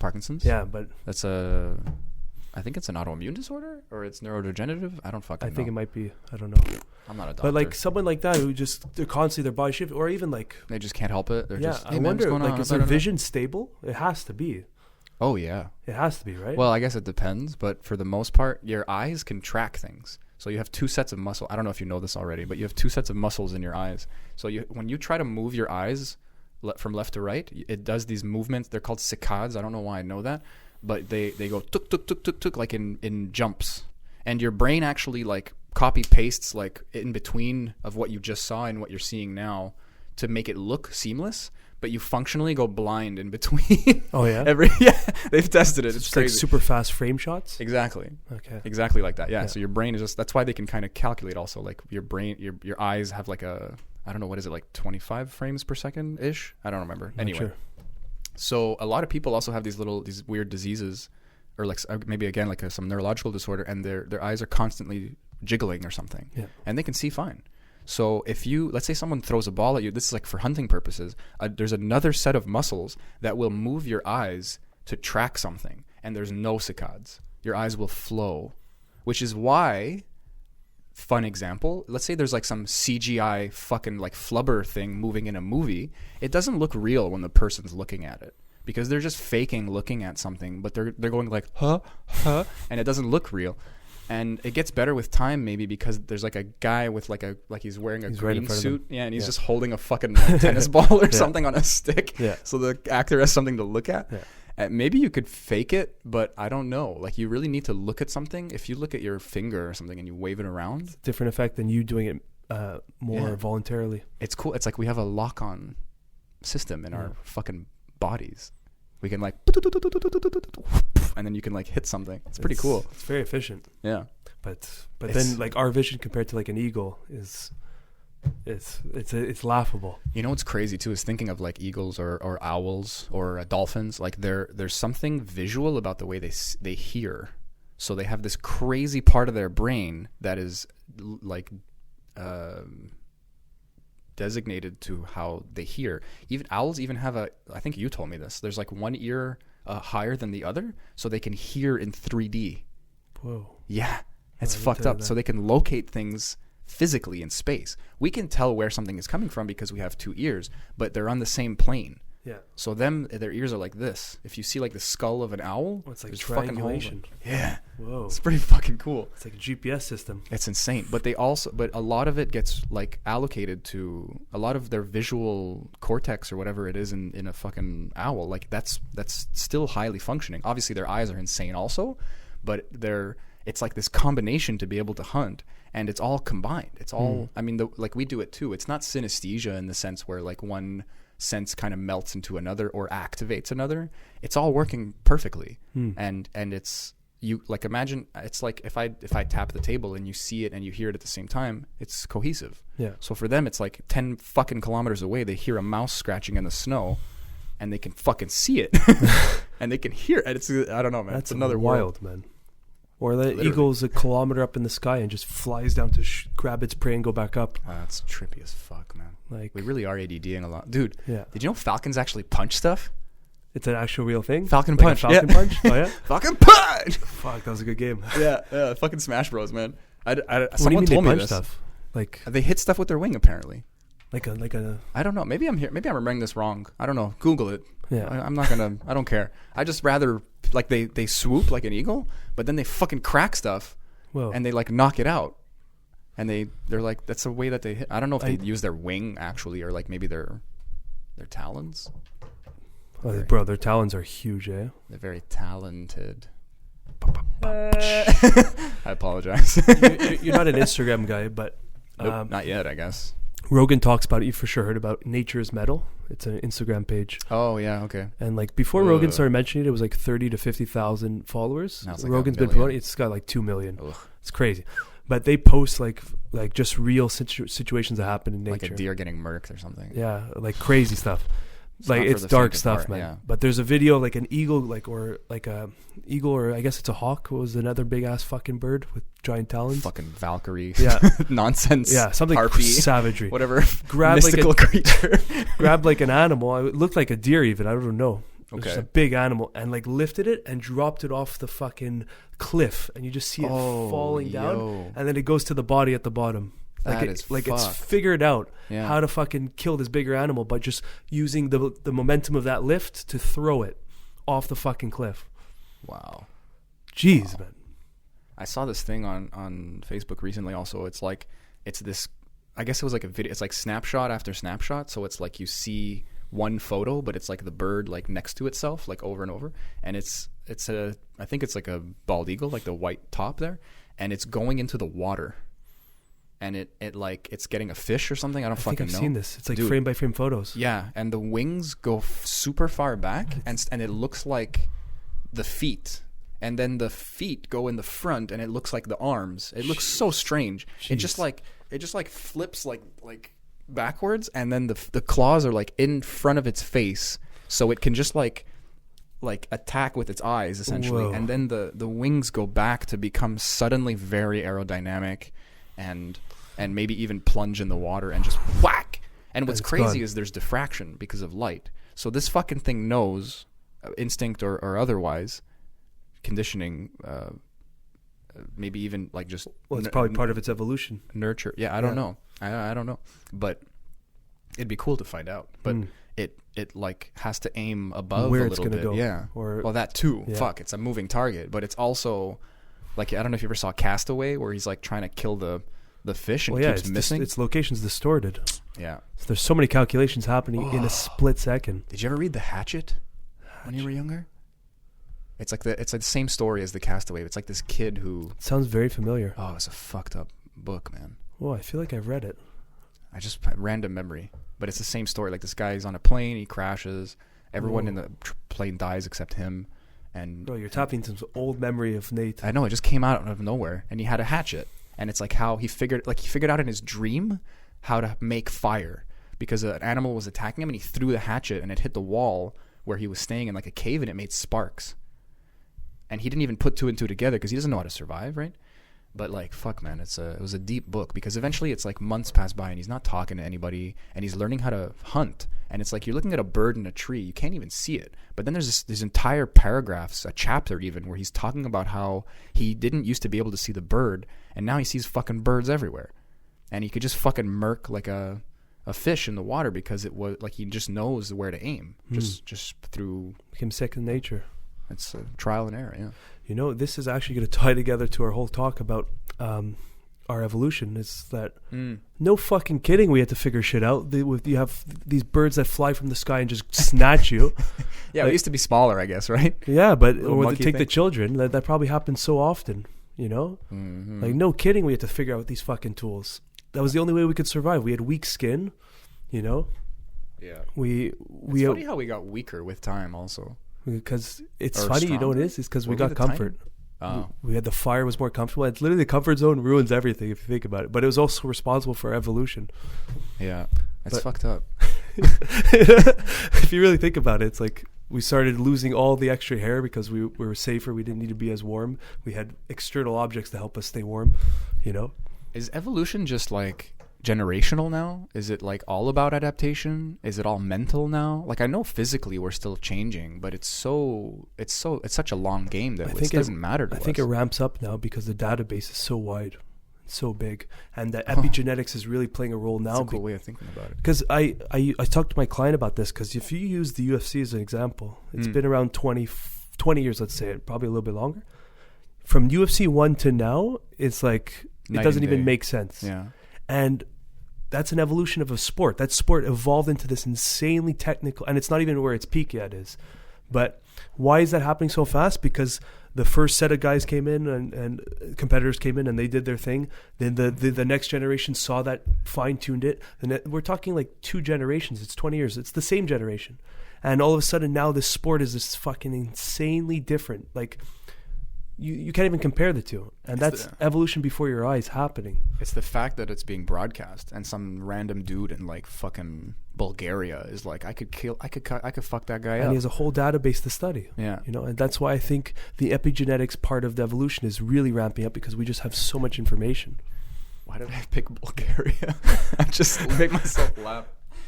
Parkinson's. Yeah, but that's I think it's an autoimmune disorder or it's neurodegenerative. I don't fucking know. I think it might be. I don't know. I'm not a doctor. But like someone like that who they're constantly their body shift, or even like they just can't help it. They're just, I wonder, like, is their vision stable? It has to be. Oh yeah, it has to be, right? Well, I guess it depends, but for the most part, your eyes can track things. So you have two sets of muscle. I don't know if you know this already, but you have two sets of muscles in your eyes. So when you try to move your eyes from left to right, it does these movements. They're called saccades. I don't know why I know that, but they go tuk tuk tuk tuk tuk like in jumps, and your brain actually like copy pastes like in between of what you just saw and what you're seeing now to make it look seamless. But you functionally go blind in between. Oh yeah, they've tested it. It's crazy. Like super fast frame shots. Exactly. Okay. Exactly like that. Yeah. So your brain is just. That's why they can kind of calculate also. Like your brain, your eyes have like a. I don't know, what is it, like 25 frames per second ish? I don't remember. Anyway. Sure. So a lot of people also have these weird diseases, or like maybe again like some neurological disorder, and their eyes are constantly jiggling or something, and they can see fine. So if let's say someone throws a ball at you, this is like for hunting purposes, there's another set of muscles that will move your eyes to track something, and there's no saccades. Your eyes will flow, which is why, fun example, let's say there's like some CGI fucking like flubber thing moving in a movie. It doesn't look real when the person's looking at it because they're just faking looking at something, but they're going like, huh, and it doesn't look real. And it gets better with time, maybe because there's like a guy with like he's wearing a green suit, and he's just holding a fucking like, tennis ball or something on a stick, so the actor has something to look at. Maybe you could fake it, but I don't know. Like you really need to look at something. If you look at your finger or something and you wave it around, it's a different effect than you doing it more voluntarily. It's cool. It's like we have a lock-on system in our fucking bodies. We can like, and then you can like hit something. It's pretty cool. It's very efficient. Yeah, but then like our vision compared to like an eagle is, it's laughable. You know what's crazy too is thinking of like eagles or owls or dolphins. Like there's something visual about the way they hear. So they have this crazy part of their brain that is like designated to how they hear. Even owls even have I think you told me this. There's like one ear higher than the other, so they can hear in 3D. Whoa. Yeah, it's fucked up. So they can locate things physically in space. We can tell where something is coming from because we have two ears, but they're on the same plane. Yeah. So their ears are like this. If you see like the skull of an owl, it's like triangulation. Yeah. Whoa. It's pretty fucking cool. It's like a GPS system. It's insane. But a lot of it gets like allocated to a lot of their visual cortex or whatever it is in a fucking owl. Like that's still highly functioning. Obviously their eyes are insane also, but it's like this combination to be able to hunt, and it's all combined. It's all, I mean, like we do it too. It's not synesthesia in the sense where like one sense kind of melts into another or activates another. It's all working perfectly. And it's, you like, imagine it's like if I tap the table and you see it and you hear it at the same time, it's cohesive. Yeah. So for them, it's like 10 fucking kilometers away, they hear a mouse scratching in the snow, and they can fucking see it, and they can hear it. It's, I don't know, man. That's it's another wild, man. Or the eagle's a kilometer up in the sky and just flies down to grab its prey and go back up. Wow, that's trippy as fuck, man. Like, we really are ADDing a lot, dude. Yeah. Did you know falcons actually punch stuff? It's an actual real thing? Falcon like punch. Falcon punch? Oh, yeah? Falcon punch! Fuck, that was a good game. Yeah. Fucking Smash Bros, man. What do you Someone mean they told me punch this. stuff? Like They hit stuff with their wing, apparently. Like a. I don't know. Maybe I'm remembering this wrong. I don't know. Google it. Yeah. I'm not gonna. I don't care. I just rather like they swoop like an eagle, but then they fucking crack stuff, Whoa. and they like knock it out, and they're like, that's the way that they hit. I don't know if they use their wing actually, or like maybe their talons. Oh, bro, their talons are huge, eh? They're very talented. I apologize. You're not an Instagram guy, but Nope, not yet, I guess. Rogan talks about it. You for sure heard about Nature's Metal. It's an Instagram page. Oh yeah, okay. And like before Rogan started mentioning it, it was like 30 to 50,000 followers. Now it's like Rogan's 1 been million. promoting. It's got like 2 million. Ugh. It's crazy. But they post like just real situations that happen in nature. Like a deer getting murked or something. Yeah, like crazy stuff. Like not for it's the dark faint of stuff, heart, man. yeah. But there's a video like an eagle, or I guess it's a hawk. Was another big ass fucking bird with giant talons. Fucking Valkyrie. Yeah. Nonsense. Yeah, something harpy, savagery. whatever. Grab mystical creature. Grabbed like an animal. It looked like a deer even. I don't know. It was Okay. just a big animal, and like lifted it and dropped it off the fucking cliff, and you just see it falling down, and then it goes to the body at the bottom. Like That is it's fucked. figured out Yeah. how to fucking kill this bigger animal by just using the momentum of that lift to throw it off the fucking cliff. Wow. Jeez, man. I saw this thing on Facebook recently also. It's this, I guess it was like a video. It's like snapshot after snapshot. So it's like you see one photo, but it's like the bird like next to itself, like over and over. And I think it's like a bald eagle, like the white top there. And it's going into the water. And it like, it's getting a fish or something. I don't fucking know. I think I've seen this. It's like Dude. frame by frame photos. Yeah. And the wings go super far back, and it looks like the feet. And then the feet go in the front, and it looks like the arms. It looks so strange. Jeez. It just like flips like backwards, and then the claws are like in front of its face, so it can just like attack with its eyes essentially. Whoa. And then the wings go back to become suddenly very aerodynamic, and maybe even plunge in the water and just whack. And what's crazy is there's diffraction because of light. So this fucking thing knows, instinct or otherwise, conditioning, maybe even like just Well, it's probably part of its evolution. nurture. Yeah, I don't know. I don't know, but it'd be cool to find out. But it like has to aim above Where a it's little gonna bit. go. Yeah. Or Well, that too. Yeah. Fuck, it's a moving target, but it's also like, I don't know if you ever saw Castaway, where he's like trying to kill the fish and keeps missing. Its location's distorted. Yeah. So there's so many calculations happening in a split second. Did you ever read The Hatchet when you were younger? It's like the same story as The Castaway. It's like this kid who. Sounds very familiar. Oh, it's a fucked up book, man. Oh, I feel like I've read it. I just random memory, but it's the same story. Like this guy's on a plane, he crashes, everyone in the plane dies except him, and Bro, you're tapping into some old memory of Nate. I know it just came out of nowhere, and he had a hatchet, and it's like how he figured out in his dream how to make fire because an animal was attacking him, and he threw the hatchet, and it hit the wall where he was staying in like a cave, and it made sparks, and he didn't even put two and two together because he doesn't know how to survive, right? But like, fuck, man, it was a deep book because eventually it's like months pass by and he's not talking to anybody and he's learning how to hunt. And it's like you're looking at a bird in a tree, you can't even see it. But then there's these entire paragraphs, a chapter even, where he's talking about how he didn't used to be able to see the bird and now he sees fucking birds everywhere. And he could just fucking murk like a fish in the water because it was like he just knows where to aim, just through. Became second nature. It's trial and error, yeah. You know, this is actually going to tie together to our whole talk about our evolution. It's that no fucking kidding. We had to figure shit out. You have these birds that fly from the sky and just snatch you. Yeah, we used to be smaller, I guess, right? Yeah, but Little or they monkey take the thing. children. That probably happens so often. you know? Like, no kidding, we had to figure out these fucking tools. That was the only way we could survive. We had weak skin, you know? Yeah. It's funny how we got weaker with time also. Because it's Or funny, stronger. you know what it is? It's because we got the comfort. Oh. We had the fire was more comfortable. It's literally the comfort zone ruins everything if you think about it. But it was also responsible for evolution. Yeah. That's fucked up. If you really think about it, it's like we started losing all the extra hair because we were safer. We didn't need to be as warm. We had external objects to help us stay warm, you know? Is evolution just like generational now? Is it like all about adaptation? Is it all mental now? Like, I know physically we're still changing, but it's such a long game that it doesn't matter to us. I think it ramps up now because the database is so wide, so big, and that epigenetics is really playing a role now. That's a cool way of thinking about it. Because I talked to my client about this, because if you use the UFC as an example, it's been around 20 years, let's say, probably a little bit longer. From UFC 1 to now, it's like it doesn't even make sense. Yeah. And that's an evolution of a sport. That sport evolved into this insanely technical, and it's not even where its peak yet is. But why is that happening so fast? Because the first set of guys came in and competitors came in and they did their thing. Then the next generation saw that, fine-tuned it. And we're talking like 2 generations. It's 20 years. It's the same generation. And all of a sudden now this sport is this fucking insanely different. Like, you can't even compare the two. And that's evolution before your eyes happening. It's the fact that it's being broadcast and some random dude in like fucking Bulgaria is like, I could fuck that guy up. And he has a whole database to study. Yeah. You know, and that's why I think the epigenetics part of the evolution is really ramping up, because we just have so much information. Why did I pick Bulgaria? I just make myself laugh.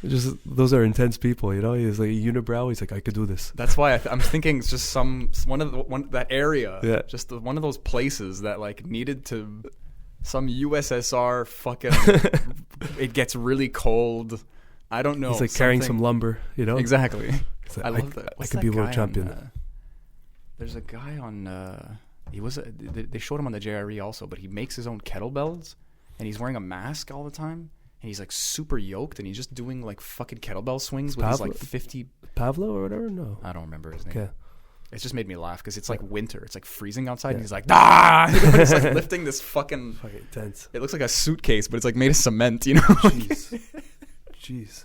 Just those are intense people, you know. He's like a unibrow. He's like, I could do this. That's why I'm thinking it's just one that area, yeah. Just one of those places that like needed to some USSR fucking. It gets really cold. I don't know. He's like carrying some lumber, you know. Exactly. Like, I love that. I could be world champion. There's a guy on. They showed him on the JRE also, but he makes his own kettlebells, and he's wearing a mask all the time. And he's like super yoked, and he's just doing like fucking kettlebell swings with his like 50. Pavlo or whatever? No, I don't remember his name. Okay. It's just made me laugh because it's like winter. It's like freezing outside, and he's like, ah! He's like lifting this fucking intense. It looks like a suitcase, but it's like made of cement, you know? Jeez.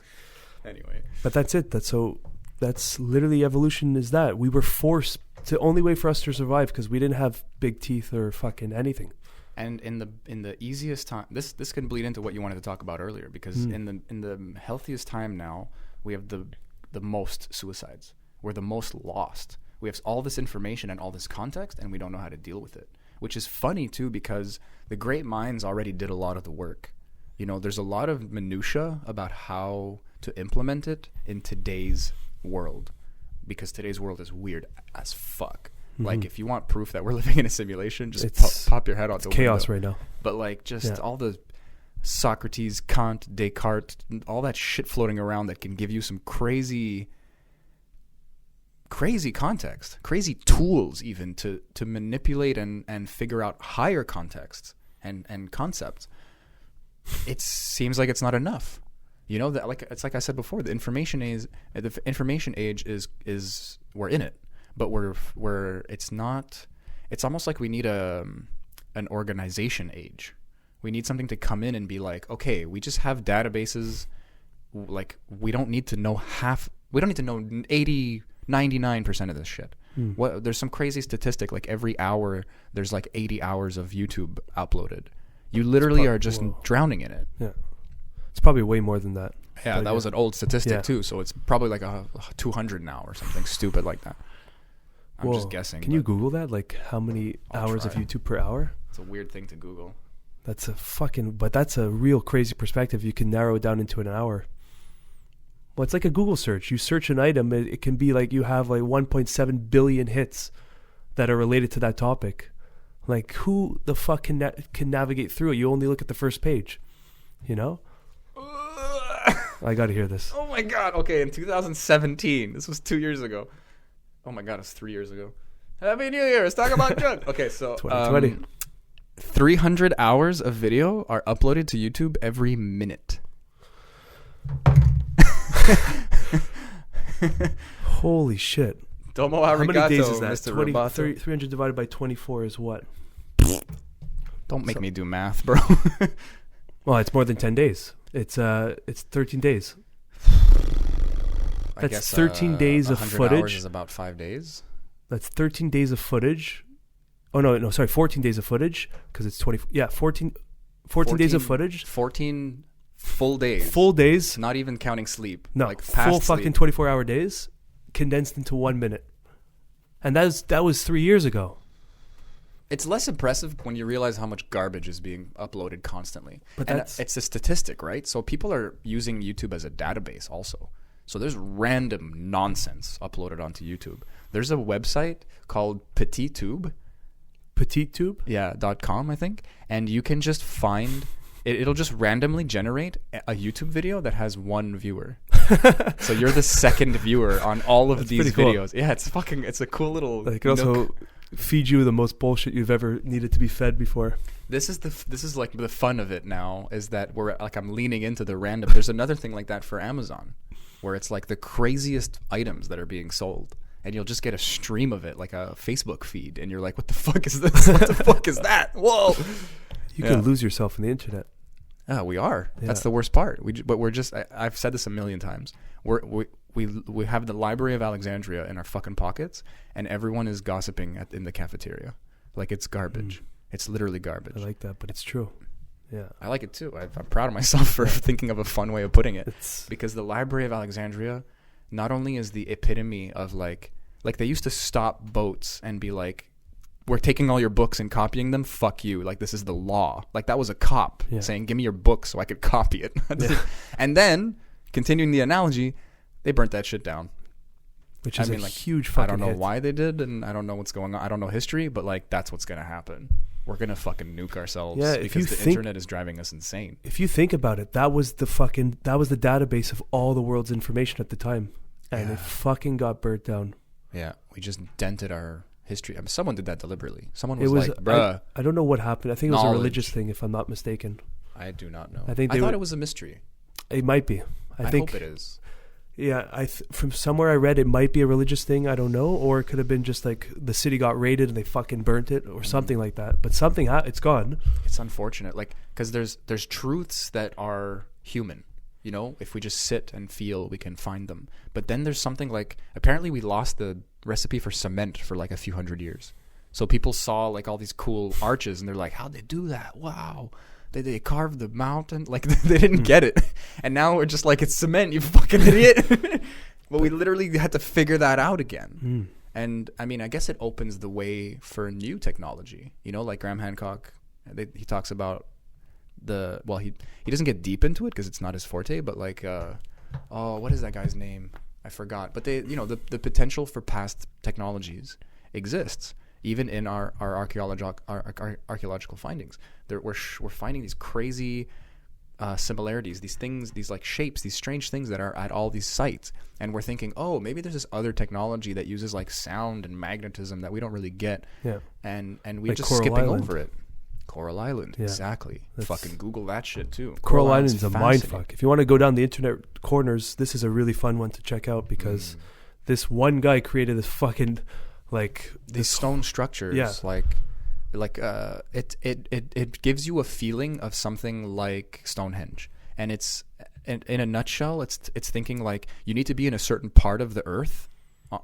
Anyway. But that's it. That's literally evolution is that. We were forced. It's the only way for us to survive because we didn't have big teeth or fucking anything. And in the easiest time, this can bleed into what you wanted to talk about earlier, because in the healthiest time now, we have the most suicides. We're the most lost. We have all this information and all this context, and we don't know how to deal with it. Which is funny too, because the great minds already did a lot of the work. You know, there's a lot of minutia about how to implement it in today's world, because today's world is weird as fuck. Like, if you want proof that we're living in a simulation, just pop your head out the window. Chaos right now. But like, just all the Socrates, Kant, Descartes, all that shit floating around that can give you some crazy context, crazy tools even to manipulate and figure out higher contexts and concepts. It seems like it's not enough. You know, that it's like I said before, the information age is we're in it. But it's not. It's almost like we need an organization age. We need something to come in and be like, okay, we just have databases. Like, we don't need to know we don't need to know 99% of this shit. There's some crazy statistic, like every hour there's like 80 hours of YouTube uploaded. You literally are just drowning in it. Yeah, it's probably way more than that. Yeah, that was an old statistic too. So it's probably like a 200 now or something stupid like that. I'm just guessing. Can you Google that? Like, how many hours of YouTube per hour? It's a weird thing to Google. But that's a real crazy perspective. You can narrow it down into an hour. Well, it's like a Google search. You search an item, it can be like you have like 1.7 billion hits that are related to that topic. Like, who the fuck can navigate through it? You only look at the first page, you know? I got to hear this. Oh my God. Okay, in 2017, this was 2 years ago. Oh my God, it's 3 years ago. Happy New Year. Let's talk about drugs. Okay, so 2020. 300 hours of video are uploaded to YouTube every minute. Holy shit. Domo How many arigato, days is that? Mr. 300 divided by 24 is what? Don't make me do math, bro. Well, it's more than 10 days. It's 13 days. I That's guess 13 days of 100 footage. hours is about 5 days. That's 13 days of footage. Oh, no, sorry, 14 days of footage, because it's 20. Yeah, 14 days of footage. 14 full days. Full days. Not even counting sleep. No, like full past fucking sleep. 24-hour days condensed into 1 minute. And that was 3 years ago. It's less impressive when you realize how much garbage is being uploaded constantly. But and that's- it's a statistic, right? So people are using YouTube as a database also. So there's random nonsense uploaded onto YouTube. There's a website called PetitTube. PetitTube? Yeah, .com, I think. And you can just find... It'll just randomly generate a YouTube video that has one viewer. So you're the second viewer on all of That's these pretty cool. videos. Yeah, it's a cool little They can also nook. feed you the most bullshit you've ever needed to be fed before. This is like the fun of it now, is that I'm leaning into the random. There's another thing like that for Amazon, where it's like the craziest items that are being sold, and you'll just get a stream of it, like a Facebook feed, and you're like, what the fuck is this? What the fuck is that? Whoa. You can lose yourself in the internet. We are. Yeah. That's the worst part. But we're just. I've said this a million times. We have the Library of Alexandria in our fucking pockets, and everyone is gossiping in the cafeteria, like it's garbage. It's literally garbage. I like that, but it's true. Yeah. I like it too. I'm proud of myself for thinking of a fun way of putting it. It's Because the Library of Alexandria not only is the epitome of like they used to stop boats and be like, we're taking all your books and copying them, fuck you. Like, this is the law. Like, that was a cop saying, give me your book so I could copy it. And then, continuing the analogy, they burnt that shit down. which is like, huge fucking I don't know hit. why they did, and I don't know what's going on. I don't know history, but like, that's what's going to happen. We're going to fucking nuke ourselves because the internet is driving us insane. If you think about it, that was the database of all the world's information at the time. And it fucking got burnt down. Yeah, we just dented our history. I mean, someone did that deliberately. Someone It was like, bruh. I don't know what happened. I think it was a Knowledge. religious thing, if I'm not mistaken. I do not know. I think I thought it was a mystery. It might be. I think hope it is. Yeah, from somewhere I read it might be a religious thing. I don't know, or it could have been just like the city got raided and they fucking burnt it, or something like that. But something it's gone. It's unfortunate, like, because there's truths that are human. You know, if we just sit and feel, we can find them. But then there's something like, apparently we lost the recipe for cement for like a few hundred years. So people saw like all these cool arches and they're like, how'd they do that? Wow. They carved the mountain. Like, they didn't get it. And now we're just like, it's cement, you fucking idiot. But we literally had to figure that out again. And I mean, I guess it opens the way for new technology. You know, like Graham Hancock, he talks about he doesn't get deep into it because it's not his forte, but like, what is that guy's name? I forgot. But the potential for past technologies exists. Even in our archaeological findings, we're finding these crazy similarities, these things, these like shapes, these strange things that are at all these sites, and we're thinking, oh, maybe there's this other technology that uses like sound and magnetism that we don't really get, and we're like just Coral skipping Island. over it. Coral Island, exactly. Fucking Google that shit too. Coral Island's a fascinating. mindfuck. If you want to go down the internet corners, this is a really fun one to check out because this one guy created this fucking like these stone structures. It gives you a feeling of something like Stonehenge, and it's in a nutshell, it's thinking like you need to be in a certain part of the earth,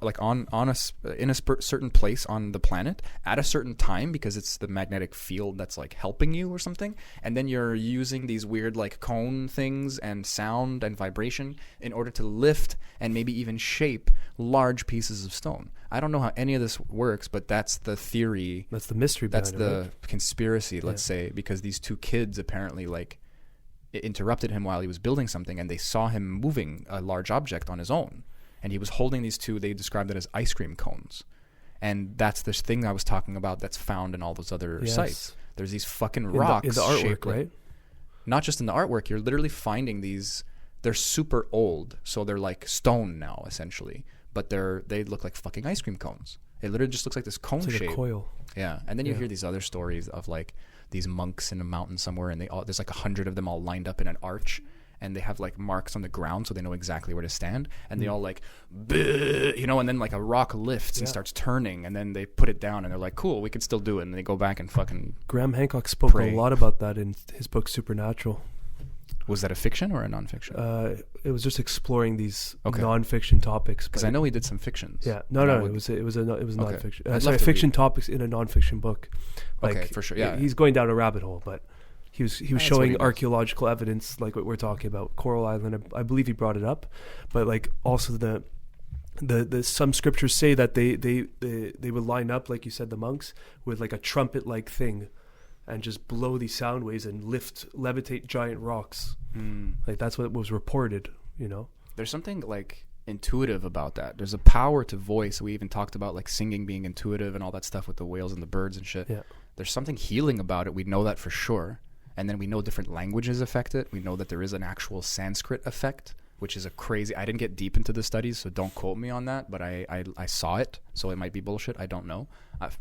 like in a certain place on the planet at a certain time, because it's the magnetic field that's like helping you or something, and then you're using these weird like cone things and sound and vibration in order to lift and maybe even shape large pieces of stone. I don't know how any of this works, but that's the theory. That's the mystery behind it, the right? conspiracy, let's say, because these two kids apparently like interrupted him while he was building something, and they saw him moving a large object on his own. And he was holding these two, they described it as ice cream cones. And that's this thing I was talking about that's found in all those other sites. There's these fucking rocks. In the artwork, shaped like, right? not just in the artwork, you're literally finding these, they're super old. So they're like stone now, essentially. But they look like fucking ice cream cones. It literally just looks like this cone It's like shape. a coil. Yeah. And then you hear these other stories of like these monks in a mountain somewhere, and there's like 100 of them all lined up in an arch. and they have like marks on the ground so they know exactly where to stand, and they all like, you know, and then like a rock lifts and starts turning, and then they put it down and they're like, cool, we can still do it, and they go back and fucking Graham Hancock spoke pray. a lot about that in his book Supernatural. Was that a fiction or a nonfiction? It was just exploring these Okay. nonfiction topics. Because I know he did some fictions. Yeah, no, it was nonfiction. I'd Sorry, love to fiction read. topics in a nonfiction book. Okay, for sure, yeah. he's going down a rabbit hole, but he was That's what showing he does. archaeological evidence, like what we're talking about, Coral Island. I believe he brought it up, but like also the some scriptures say that they would line up, like you said, the monks with like a trumpet like thing, and just blow these sound waves and levitate giant rocks. Like that's what was reported, you know. There's something like intuitive about that. There's a power to voice. We even talked about like singing being intuitive and all that stuff with the whales and the birds and shit. Yeah. There's something healing about it. We know that for sure. And then we know different languages affect it. We know that there is an actual Sanskrit effect, which is a crazy... I didn't get deep into the studies, so don't quote me on that, but I saw it, so it might be bullshit. I don't know.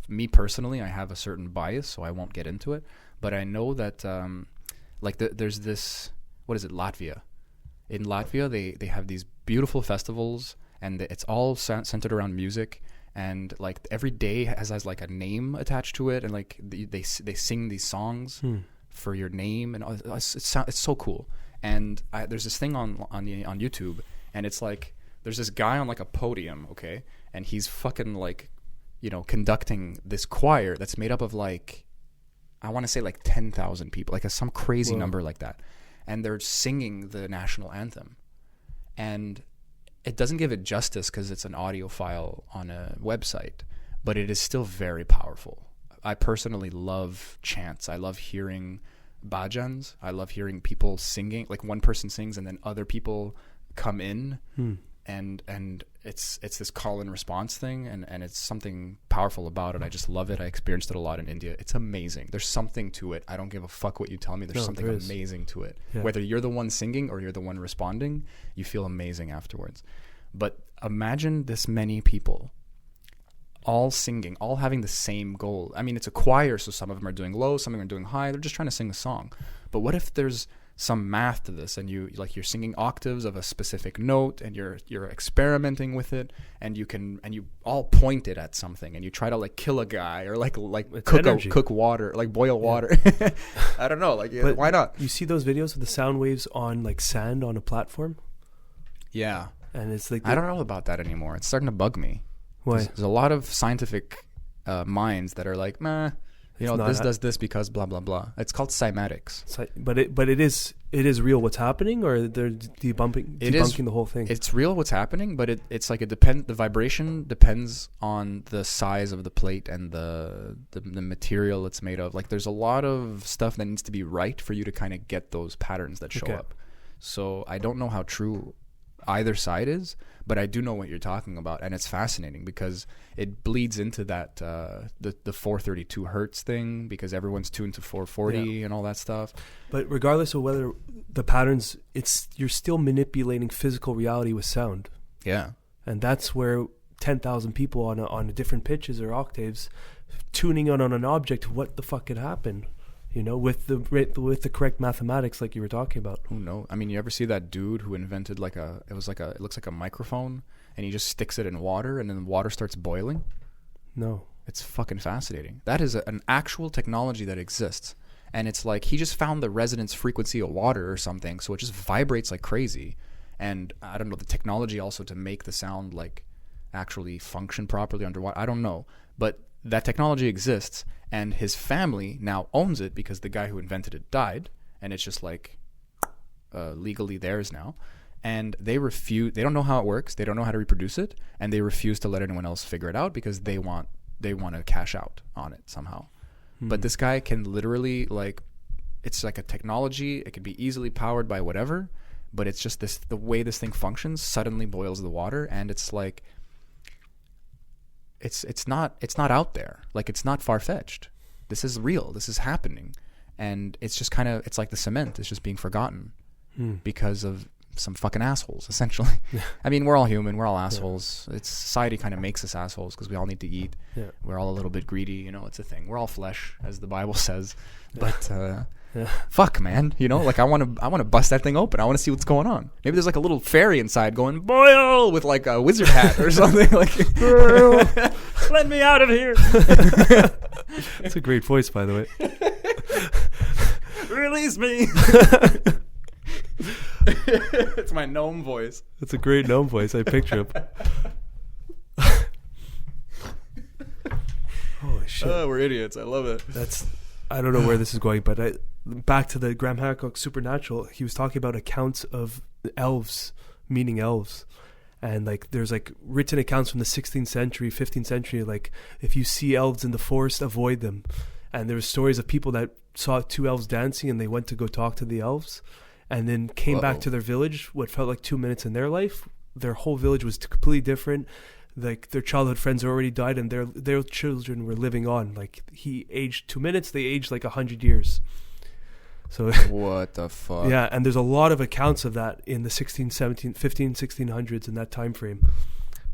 Me personally, I have a certain bias, so I won't get into it. But I know that there's this... What is it? Latvia. In Latvia, they have these beautiful festivals, and it's all centered around music, and like every day has like a name attached to it, and like they sing these songs for your name, and it's so cool. And there's this thing on YouTube, and it's like there's this guy on like a podium, okay, and he's fucking like, you know, conducting this choir that's made up of like, I want to say like 10,000 people, like some crazy number like that. And they're singing the national anthem. And it doesn't give it justice because it's an audio file on a website, but it is still very powerful. I personally love chants. I love hearing bhajans. I love hearing people singing. Like one person sings and then other people come in. And it's this call and response thing, and it's something powerful about it. I just love it. I experienced it a lot in India. It's amazing. There's something to it. I don't give a fuck what you tell me. There's something amazing to it. Yeah. Whether you're the one singing or you're the one responding, you feel amazing afterwards. But imagine this many people all singing, all having the same goal. I mean, it's a choir, so some of them are doing low, some of them are doing high. They're just trying to sing a song. But what if there's some math to this, and you're singing octaves of a specific note, and you're experimenting with it, and you all point it at something, and you try to like kill a guy or like cook water, like boil water. I don't know, like why not? You see those videos of the sound waves on like sand on a platform? Yeah, and it's like I don't know about that anymore. It's starting to bug me. Why? There's a lot of scientific minds that are like, meh. You know, this does this because blah blah blah. It's called cymatics. But it is real what's happening, or they're debunking the whole thing. It's real what's happening, but it's like the vibration depends on the size of the plate and the material it's made of. Like there's a lot of stuff that needs to be right for you to kind of get those patterns that show up. So I don't know how true either side is, but I do know what you're talking about, and it's fascinating because it bleeds into that the 432 hertz thing, because everyone's tuned to 440 and all that stuff. But regardless of whether the patterns, you're still manipulating physical reality with sound. Yeah, and that's where 10,000 people on different pitches or octaves tuning in on an object. What the fuck could happen? You know, with the correct mathematics, like you were talking about. Who knows? I mean, you ever see that dude who invented it looks like a microphone, and he just sticks it in water, and then the water starts boiling? No. It's fucking fascinating. That is an actual technology that exists, and it's like he just found the resonance frequency of water or something, so it just vibrates like crazy. And I don't know, the technology also to make the sound like actually function properly underwater. I don't know, but that technology exists, and his family now owns it because the guy who invented it died, and it's just like legally theirs now. And they don't know how it works, they don't know how to reproduce it, and they refuse to let anyone else figure it out because they want to cash out on it somehow. But this guy can literally, like, it's like a technology, it can be easily powered by whatever, but it's just the way this thing functions suddenly boils the water, and it's like it's not out there. Like, it's not far-fetched. This is real. This is happening. And it's just kind of, it's like the cement. It's just being forgotten because of some fucking assholes, essentially. I mean, we're all human. We're all assholes. It's society kind of makes us assholes because we all need to eat. Yeah. We're all a little bit greedy. You know, it's a thing. We're all flesh, as the Bible says. But fuck, man. You know, like I want to bust that thing open. I want to see what's going on. Maybe there's like a little fairy inside going boil with like a wizard hat or something. Like, let me out of here. That's a great voice, by the way. Release me. It's my gnome voice. It's a great gnome voice. I picture him. Holy shit. Oh, we're idiots. I love it. I don't know where this is going, but back to the Graham Hancock Supernatural. He was talking about accounts of elves, meaning elves. And like there's like written accounts from the 16th century, 15th century, like if you see elves in the forest, avoid them. And there were stories of people that saw two elves dancing and they went to go talk to the elves and then came back to their village. What felt like 2 minutes in their life, their whole village was completely different. Like their childhood friends already died and their children were living on. Like he aged 2 minutes, they aged like 100 years. So what the fuck? Yeah, and there's a lot of accounts of that in the 16, 17, 15, 1600s in that time frame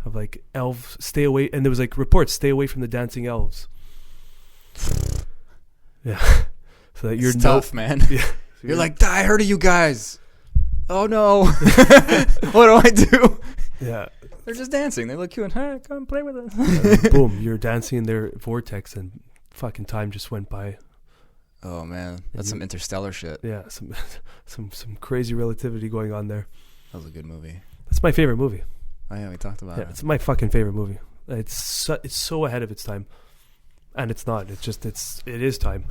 of like elves stay away, and there was like reports stay away from the dancing elves. Yeah. So that you're tough, man. Yeah. You're like, I heard of you guys. Oh no. What do I do? Yeah. They're just dancing. They look cute. Hey, come play with us. Boom, you're dancing in their vortex and fucking time just went by. Oh man, that's some interstellar shit. Yeah, some crazy relativity going on there. That was a good movie. That's my favorite movie. Oh yeah, we talked about it. It's my fucking favorite movie. It's so ahead of its time. And it's not. It is time.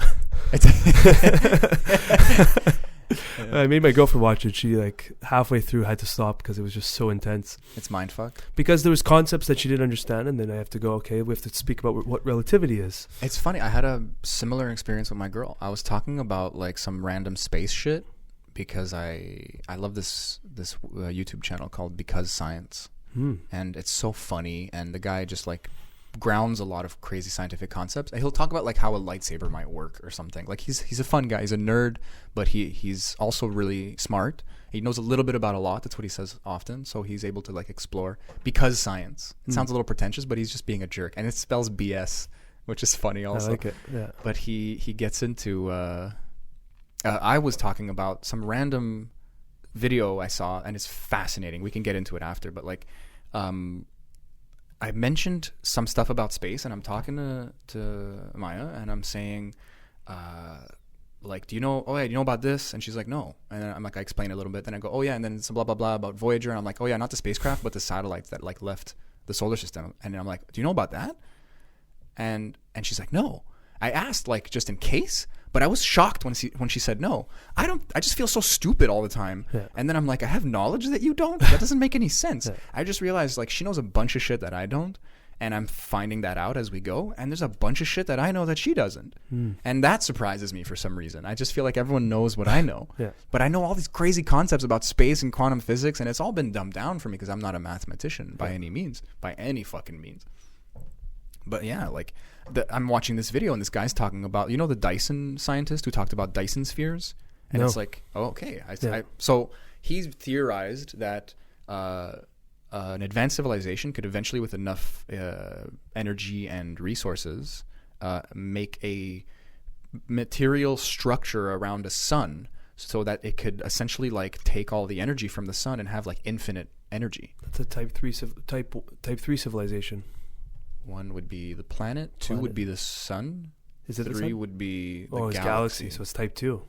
I made my girlfriend watch it. She like halfway through had to stop because it was just so intense. It's mindfuck. Because there was concepts that she didn't understand, and then I have to go, okay, we have to speak about what relativity is. It's funny. I had a similar experience with my girl. I was talking about like some random space shit because I love this YouTube channel called Because Science. And it's so funny, and the guy just like grounds a lot of crazy scientific concepts. He'll talk about like how a lightsaber might work or something. Like he's a fun guy. He's a nerd, but he's also really smart. He knows a little bit about a lot. That's what he says often. So he's able to like explore because science. It sounds a little pretentious, but he's just being a jerk, and it spells BS, which is funny also. I like it. Yeah. But he gets into. I was talking about some random video I saw, and it's fascinating. We can get into it after, but like. I mentioned some stuff about space, and I'm talking to Maya, and I'm saying, like, do you know about this? And she's like, no. And then I'm like, I explain a little bit. Then I go, oh yeah, and then some blah blah blah about Voyager, and I'm like, oh yeah, not the spacecraft, but the satellites that like left the solar system. And then I'm like, do you know about that? And she's like, no. I asked like just in case, but I was shocked when she said no. I just feel so stupid all the time. Yeah. And then I'm like, I have knowledge that you don't? That doesn't make any sense. Yeah. I just realized like she knows a bunch of shit that I don't, and I'm finding that out as we go, and there's a bunch of shit that I know that she doesn't. And that surprises me for some reason. I just feel like everyone knows what I know. Yeah. But I know all these crazy concepts about space and quantum physics, and it's all been dumbed down for me because I'm not a mathematician by any means, by any fucking means. But yeah, like I'm watching this video and this guy's talking about, you know, the Dyson scientist who talked about Dyson spheres, and it's like, oh, okay. So he's theorized that an advanced civilization could eventually, with enough energy and resources, make a material structure around a sun so that it could essentially like take all the energy from the sun and have like infinite energy. That's a type 3 civilization. 1 would be the planet. 2 would be the sun. Is it 3 would be the galaxy. So it's type 2.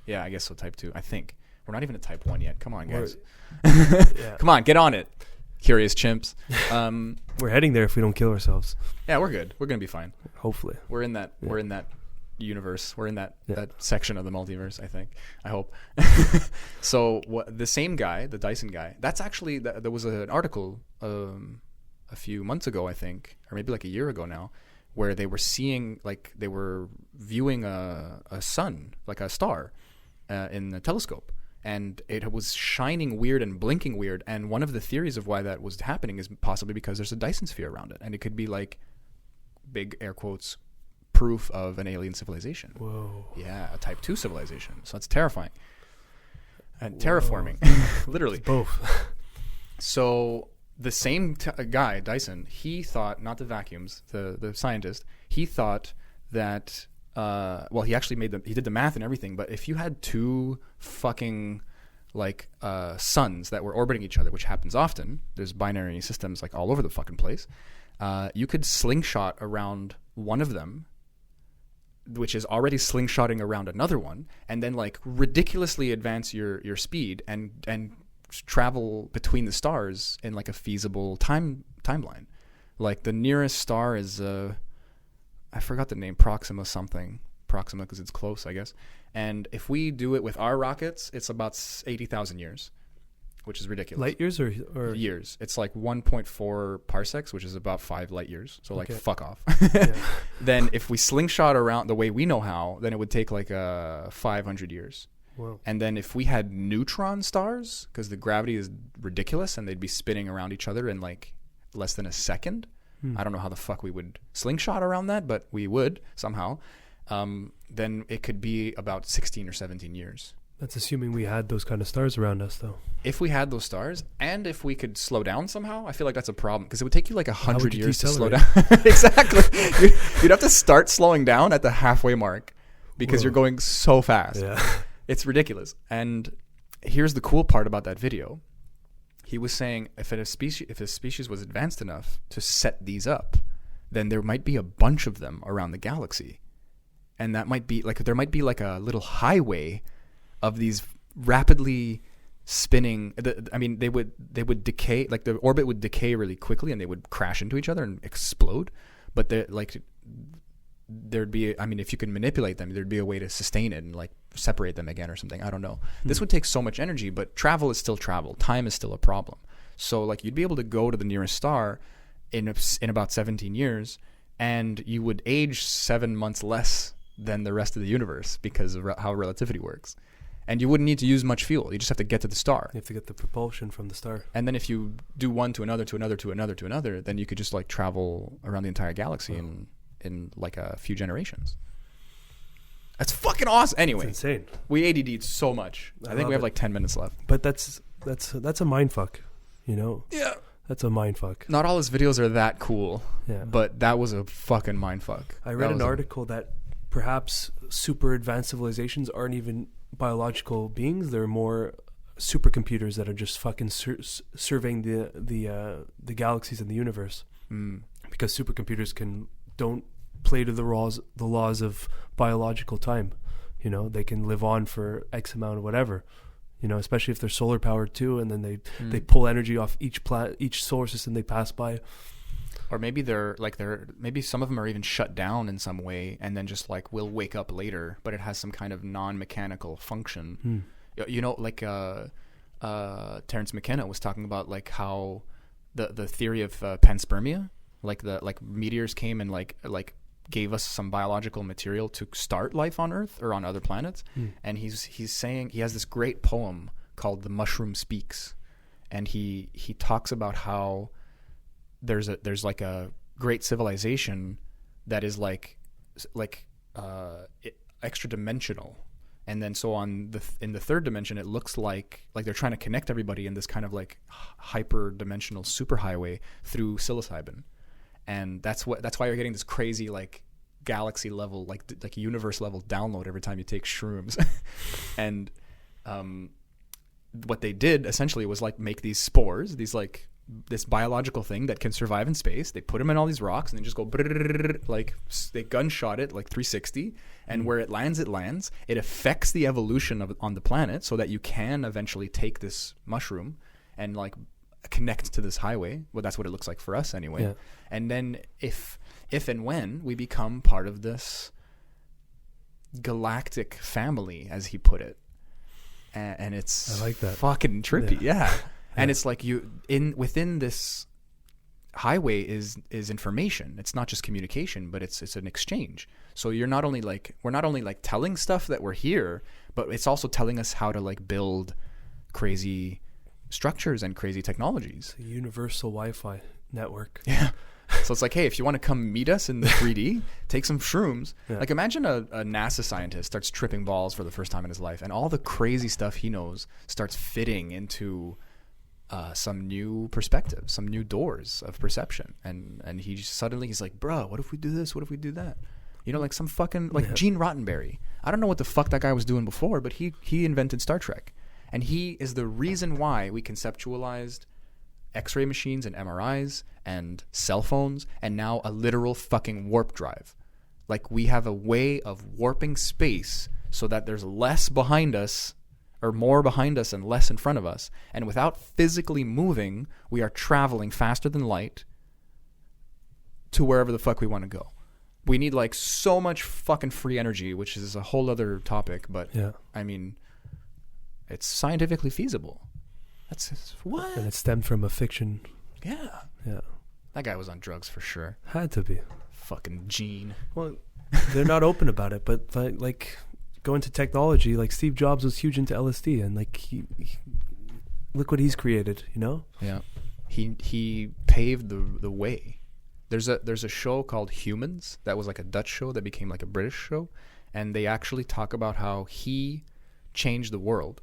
Yeah, I guess so. Type 2. I think we're not even at type 1 yet. Come on, guys. Yeah. Come on, get on it. Curious chimps. We're heading there if we don't kill ourselves. Yeah, we're good. We're gonna be fine. Hopefully, we're in that. Yeah. We're in that universe. We're in that section of the multiverse. I think. I hope. So the same guy, the Dyson guy. That's actually there was an article. A few months ago, I think, or maybe like a year ago now, where they were viewing a sun, like a star, in the telescope, and it was shining weird and blinking weird. And one of the theories of why that was happening is possibly because there's a Dyson sphere around it, and it could be like big air quotes proof of an alien civilization. Whoa. Yeah, a type 2 civilization. So it's terrifying. and terraforming, literally. Both. So the same guy, Dyson, he thought, not the vacuums, the scientist, he thought that, he actually he did the math and everything, but if you had two fucking suns that were orbiting each other, which happens often, there's binary systems like all over the fucking place, you could slingshot around one of them, which is already slingshotting around another one, and then like ridiculously advance your speed and travel between the stars in like a feasible timeline. Like the nearest star is I forgot the name, Proxima because it's close, I guess. And if we do it with our rockets, it's about 80,000 years, which is ridiculous. Light years or years? It's like 1.4 parsecs, which is about 5 light years. So like, fuck off. Yeah. Then if we slingshot around the way we know how, then it would take like 500 years. Wow. And then if we had neutron stars, because the gravity is ridiculous and they'd be spinning around each other in like less than a second. I don't know how the fuck we would slingshot around that, but we would somehow. Then it could be about 16 or 17 years. That's assuming we had those kind of stars around us, though. If we had those stars, and if we could slow down somehow, I feel like that's a problem, because it would take you like 100 years to slow down. Exactly. You'd have to start slowing down at the halfway mark, because you're going so fast. Yeah. It's ridiculous. And here's the cool part about that video. He was saying if a species was advanced enough to set these up, then there might be a bunch of them around the galaxy. And that might be like, there might be like a little highway of these rapidly spinning. They would decay, like the orbit would decay really quickly and they would crash into each other and explode. But there'd be, if you could manipulate them, there'd be a way to sustain it and like separate them again or something. I don't know. This would take so much energy, but travel is still travel. Time is still a problem. So like you'd be able to go to the nearest star in about 17 years, and you would age 7 months less than the rest of the universe because of how relativity works. And you wouldn't need to use much fuel. You just have to get to the star. You have to get the propulsion from the star. And then if you do one to another, to another, to another, to another, then you could just like travel around the entire galaxy in like a few generations. That's fucking awesome. Anyway, it's insane. We ADD'd so much. I think we have like 10 minutes left. But that's a mind fuck, you know? Yeah. That's a mind fuck. Not all his videos are that cool. Yeah. But that was a fucking mind fuck. I read an article that perhaps super advanced civilizations aren't even biological beings. They're more supercomputers that are just fucking surveying the galaxies and the universe. Because supercomputers don't play to the laws of biological time. You know, they can live on for X amount of whatever. You know, especially if they're solar powered too, and then they pull energy off each solar system they pass by. Or maybe maybe some of them are even shut down in some way, and then just like will wake up later, but it has some kind of non-mechanical function. You know, like Terence McKenna was talking about like how the theory of panspermia, like meteors came and like gave us some biological material to start life on Earth or on other planets. And he's saying, he has this great poem called "The Mushroom Speaks," and he talks about how there's like a great civilization that is like extra dimensional, and then so on in the third dimension it looks like they're trying to connect everybody in this kind of like hyper dimensional superhighway through psilocybin. And that's why you're getting this crazy like galaxy level, like universe level download every time you take shrooms. And what they did essentially was like make these spores, this biological thing that can survive in space. They put them in all these rocks and then just go like they gunshot it like 360, and where it lands, it affects the evolution on the planet so that you can eventually take this mushroom and like connect to this highway. Well, that's what it looks like for us anyway. Yeah. And then if and when we become part of this galactic family, as he put it, and it's I like that. Fucking trippy. Yeah. And it's like within this highway is information. It's not just communication, but it's an exchange. So we're not only like telling stuff that we're here, but it's also telling us how to like build crazy structures and crazy technologies. It's a universal Wi-Fi network. Yeah. So it's like, hey, if you want to come meet us in the 3D, take some shrooms. Yeah. Like imagine a NASA scientist starts tripping balls for the first time in his life, and all the crazy stuff he knows starts fitting into some new perspective, some new doors of perception. And he just suddenly, he's like, bro, what if we do this? What if we do that? You know, like some fucking, like Gene Roddenberry. I don't know what the fuck that guy was doing before, but he invented Star Trek. And he is the reason why we conceptualized X-ray machines and MRIs and cell phones and now a literal fucking warp drive. Like we have a way of warping space so that there's less behind us or more behind us and less in front of us. And without physically moving, we are traveling faster than light to wherever the fuck we want to go. We need like so much fucking free energy, which is a whole other topic, but I mean, it's scientifically feasible. That's what? And it stemmed from a fiction. Yeah. Yeah. That guy was on drugs for sure. Had to be. Fucking Gene. Well, they're not open about it, but like going to technology, like Steve Jobs was huge into LSD, and like he look what he's created, you know? Yeah. He paved the way. There's a show called Humans that was like a Dutch show that became like a British show, and they actually talk about how he changed the world.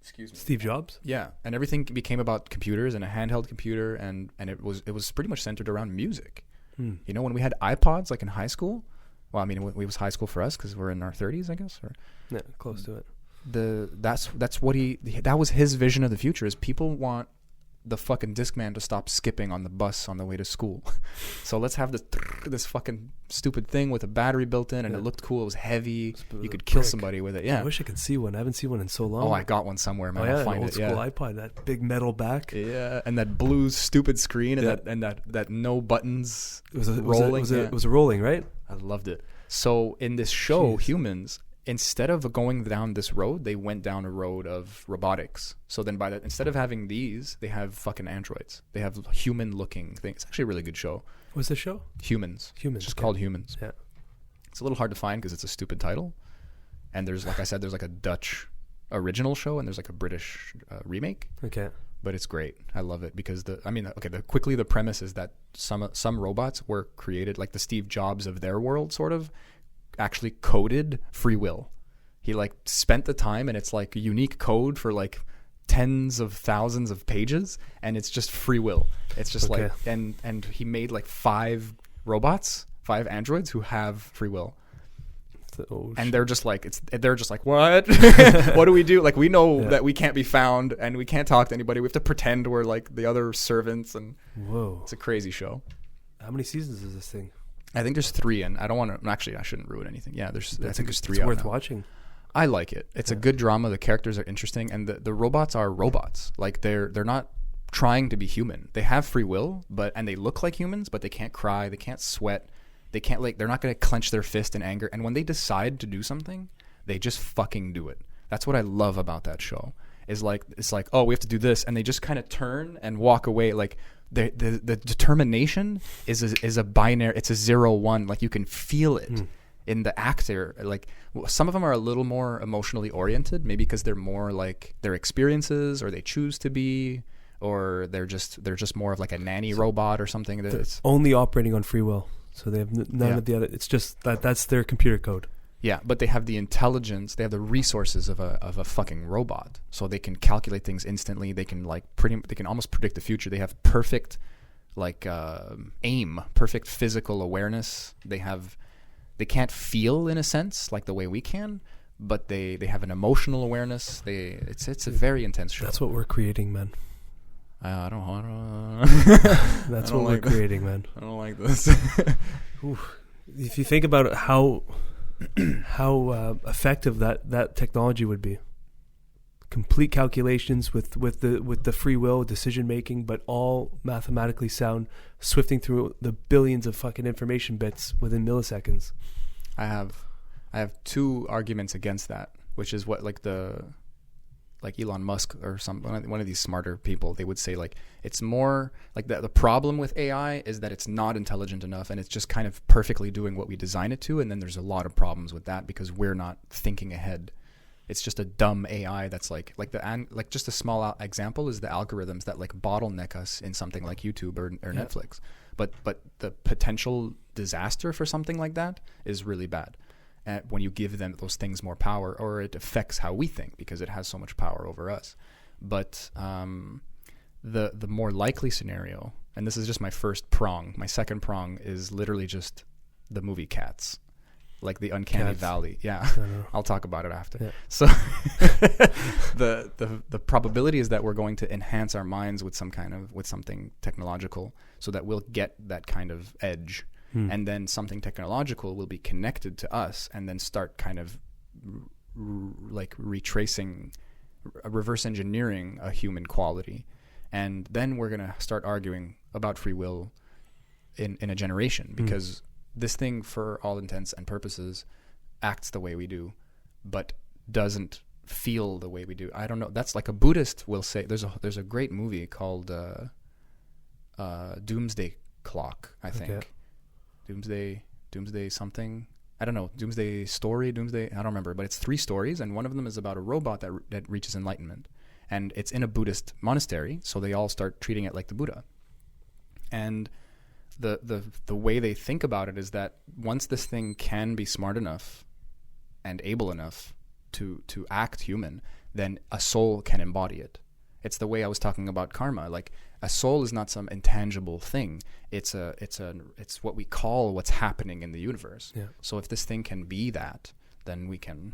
Excuse me. Steve Jobs? Yeah, and everything became about computers and a handheld computer, and it was pretty much centered around music. You know, when we had iPods like in high school, well, I mean, it was high school for us because we're in our 30s, I guess. Or Yeah, close to it. That's what that was his vision of the future. Is people want the fucking Discman to stop skipping on the bus on the way to school. So let's have this fucking stupid thing with a battery built in, and it looked cool. It was heavy. You could kill somebody with it. Yeah. I wish I could see one. I haven't seen one in so long. Oh, I got one somewhere, man. I'll find old it. school iPod, that big metal back. Yeah, and that blue stupid screen, and that no buttons. It was rolling. It was a rolling, right? I loved it. So in this show, Humans, instead of going down this road, they went down a road of robotics. So then instead of having these, they have fucking androids. They have human-looking things. It's actually a really good show. What's the show? Humans. It's just called Humans. Yeah. It's a little hard to find because it's a stupid title. And there's, like I said, there's like a Dutch original show and there's like a British remake. Okay. But it's great. I love it because the premise is that some robots were created, like the Steve Jobs of their world, sort of, actually coded free will. He like spent the time, and it's like a unique code for like tens of thousands of pages, and it's just free will. It's just like, and he made like 5 androids who have free will. And they're just like, what? What do we do? Like, we know that we can't be found and we can't talk to anybody. We have to pretend we're like the other servants, and it's a crazy show. How many seasons is this thing? I think there's 3, and I don't want to. Actually, I shouldn't ruin anything. Yeah, I think there's 3. It's worth watching. I like it. It's a good drama. The characters are interesting, and the robots are robots. Like they're not trying to be human. They have free will, and they look like humans, but they can't cry. They can't sweat. They can't they're not going to clench their fist in anger. And when they decide to do something, they just fucking do it. That's what I love about that show. It's like, oh, we have to do this, and they just kind of turn and walk away. Like the determination is a binary. It's a 0-1. Like you can feel it in the actor. Like some of them are a little more emotionally oriented, maybe because they're more like their experiences, or they choose to be, or they're just more of like a nanny robot or something. That's only operating on free will. So they have none of the other. It's just that's their computer code. Yeah, but they have the intelligence. They have the resources of a fucking robot. So they can calculate things instantly. They can they can almost predict the future. They have perfect aim, perfect physical awareness. They can't feel in a sense like the way we can, but they have an emotional awareness. It's a very intense show. That's what we're creating, man. I don't That's what we're creating, man. I don't like this. If you think about how effective that technology would be, complete calculations with the free will, decision making, but all mathematically sound, swifting through the billions of fucking information bits within milliseconds. I have 2 arguments against that, which is what like Elon Musk or one of these smarter people, they would say like it's more like the problem with AI is that it's not intelligent enough, and it's just kind of perfectly doing what we design it to, and then there's a lot of problems with that because we're not thinking ahead. It's just a dumb AI that's like just a small example is the algorithms that like bottleneck us in something like YouTube or Netflix. but the potential disaster for something like that is really bad. When you give them those things more power, or it affects how we think because it has so much power over us. But the more likely scenario, and this is just my first prong, my second prong is literally just the movie Cats, like the Uncanny Valley. Yeah, I'll talk about it after. Yeah. So the probability is that we're going to enhance our minds with something technological, so that we'll get that kind of edge. And then something technological will be connected to us and then start kind of like reverse engineering a human quality. And then we're going to start arguing about free will in a generation, because this thing, for all intents and purposes, acts the way we do, but doesn't feel the way we do. I don't know. That's like a Buddhist will say. There's a great movie called Doomsday Clock, I think. Okay. Doomsday something. I don't know. Doomsday Story, Doomsday. I don't remember, but it's 3 stories, and one of them is about a robot that reaches enlightenment, and it's in a Buddhist monastery. So they all start treating it like the Buddha, and the way they think about it is that once this thing can be smart enough and able enough to act human, then a soul can embody it. It's the way I was talking about karma. Like, a soul is not some intangible thing. It's what we call what's happening in the universe. Yeah. So if this thing can be that, then we can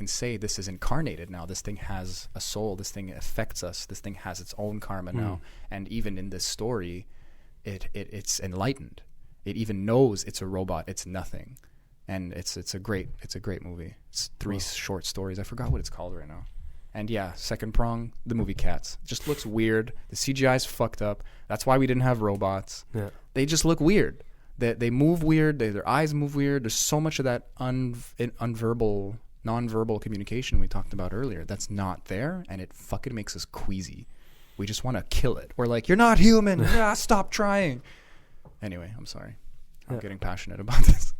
say this is incarnated now. This thing has a soul. This thing affects us. This thing has its own karma now. And even in this story, it's enlightened. It even knows it's a robot. It's nothing. And it's a great movie. It's 3 short stories. I forgot what it's called right now. And yeah, second prong, the movie Cats. It just looks weird. The CGI's fucked up. That's why we didn't have robots. Yeah. They just look weird. They move weird. Their eyes move weird. There's so much of that nonverbal communication we talked about earlier that's not there, and it fucking makes us queasy. We just want to kill it. We're like, you're not human. Stop trying. Anyway, I'm sorry. I'm getting passionate about this.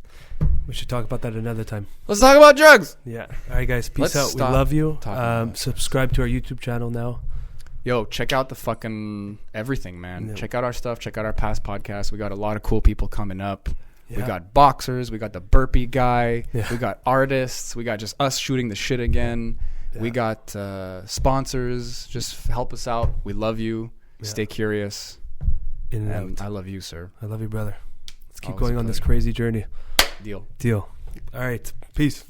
We should talk about that another time. Let's talk about drugs. Yeah. All right, guys. Peace out. We love you. Subscribe to our YouTube channel now. Yo, check out the fucking everything, man. Yeah. Check out our stuff. Check out our past podcasts. We got a lot of cool people coming up. Yeah. We got boxers. We got the burpee guy. Yeah. We got artists. We got just us shooting the shit again. Yeah. We got sponsors. Just help us out. We love you. Yeah. Stay curious. In and out. I love you, sir. I love you, brother. Let's keep going on this crazy journey. Deal. All right. Peace.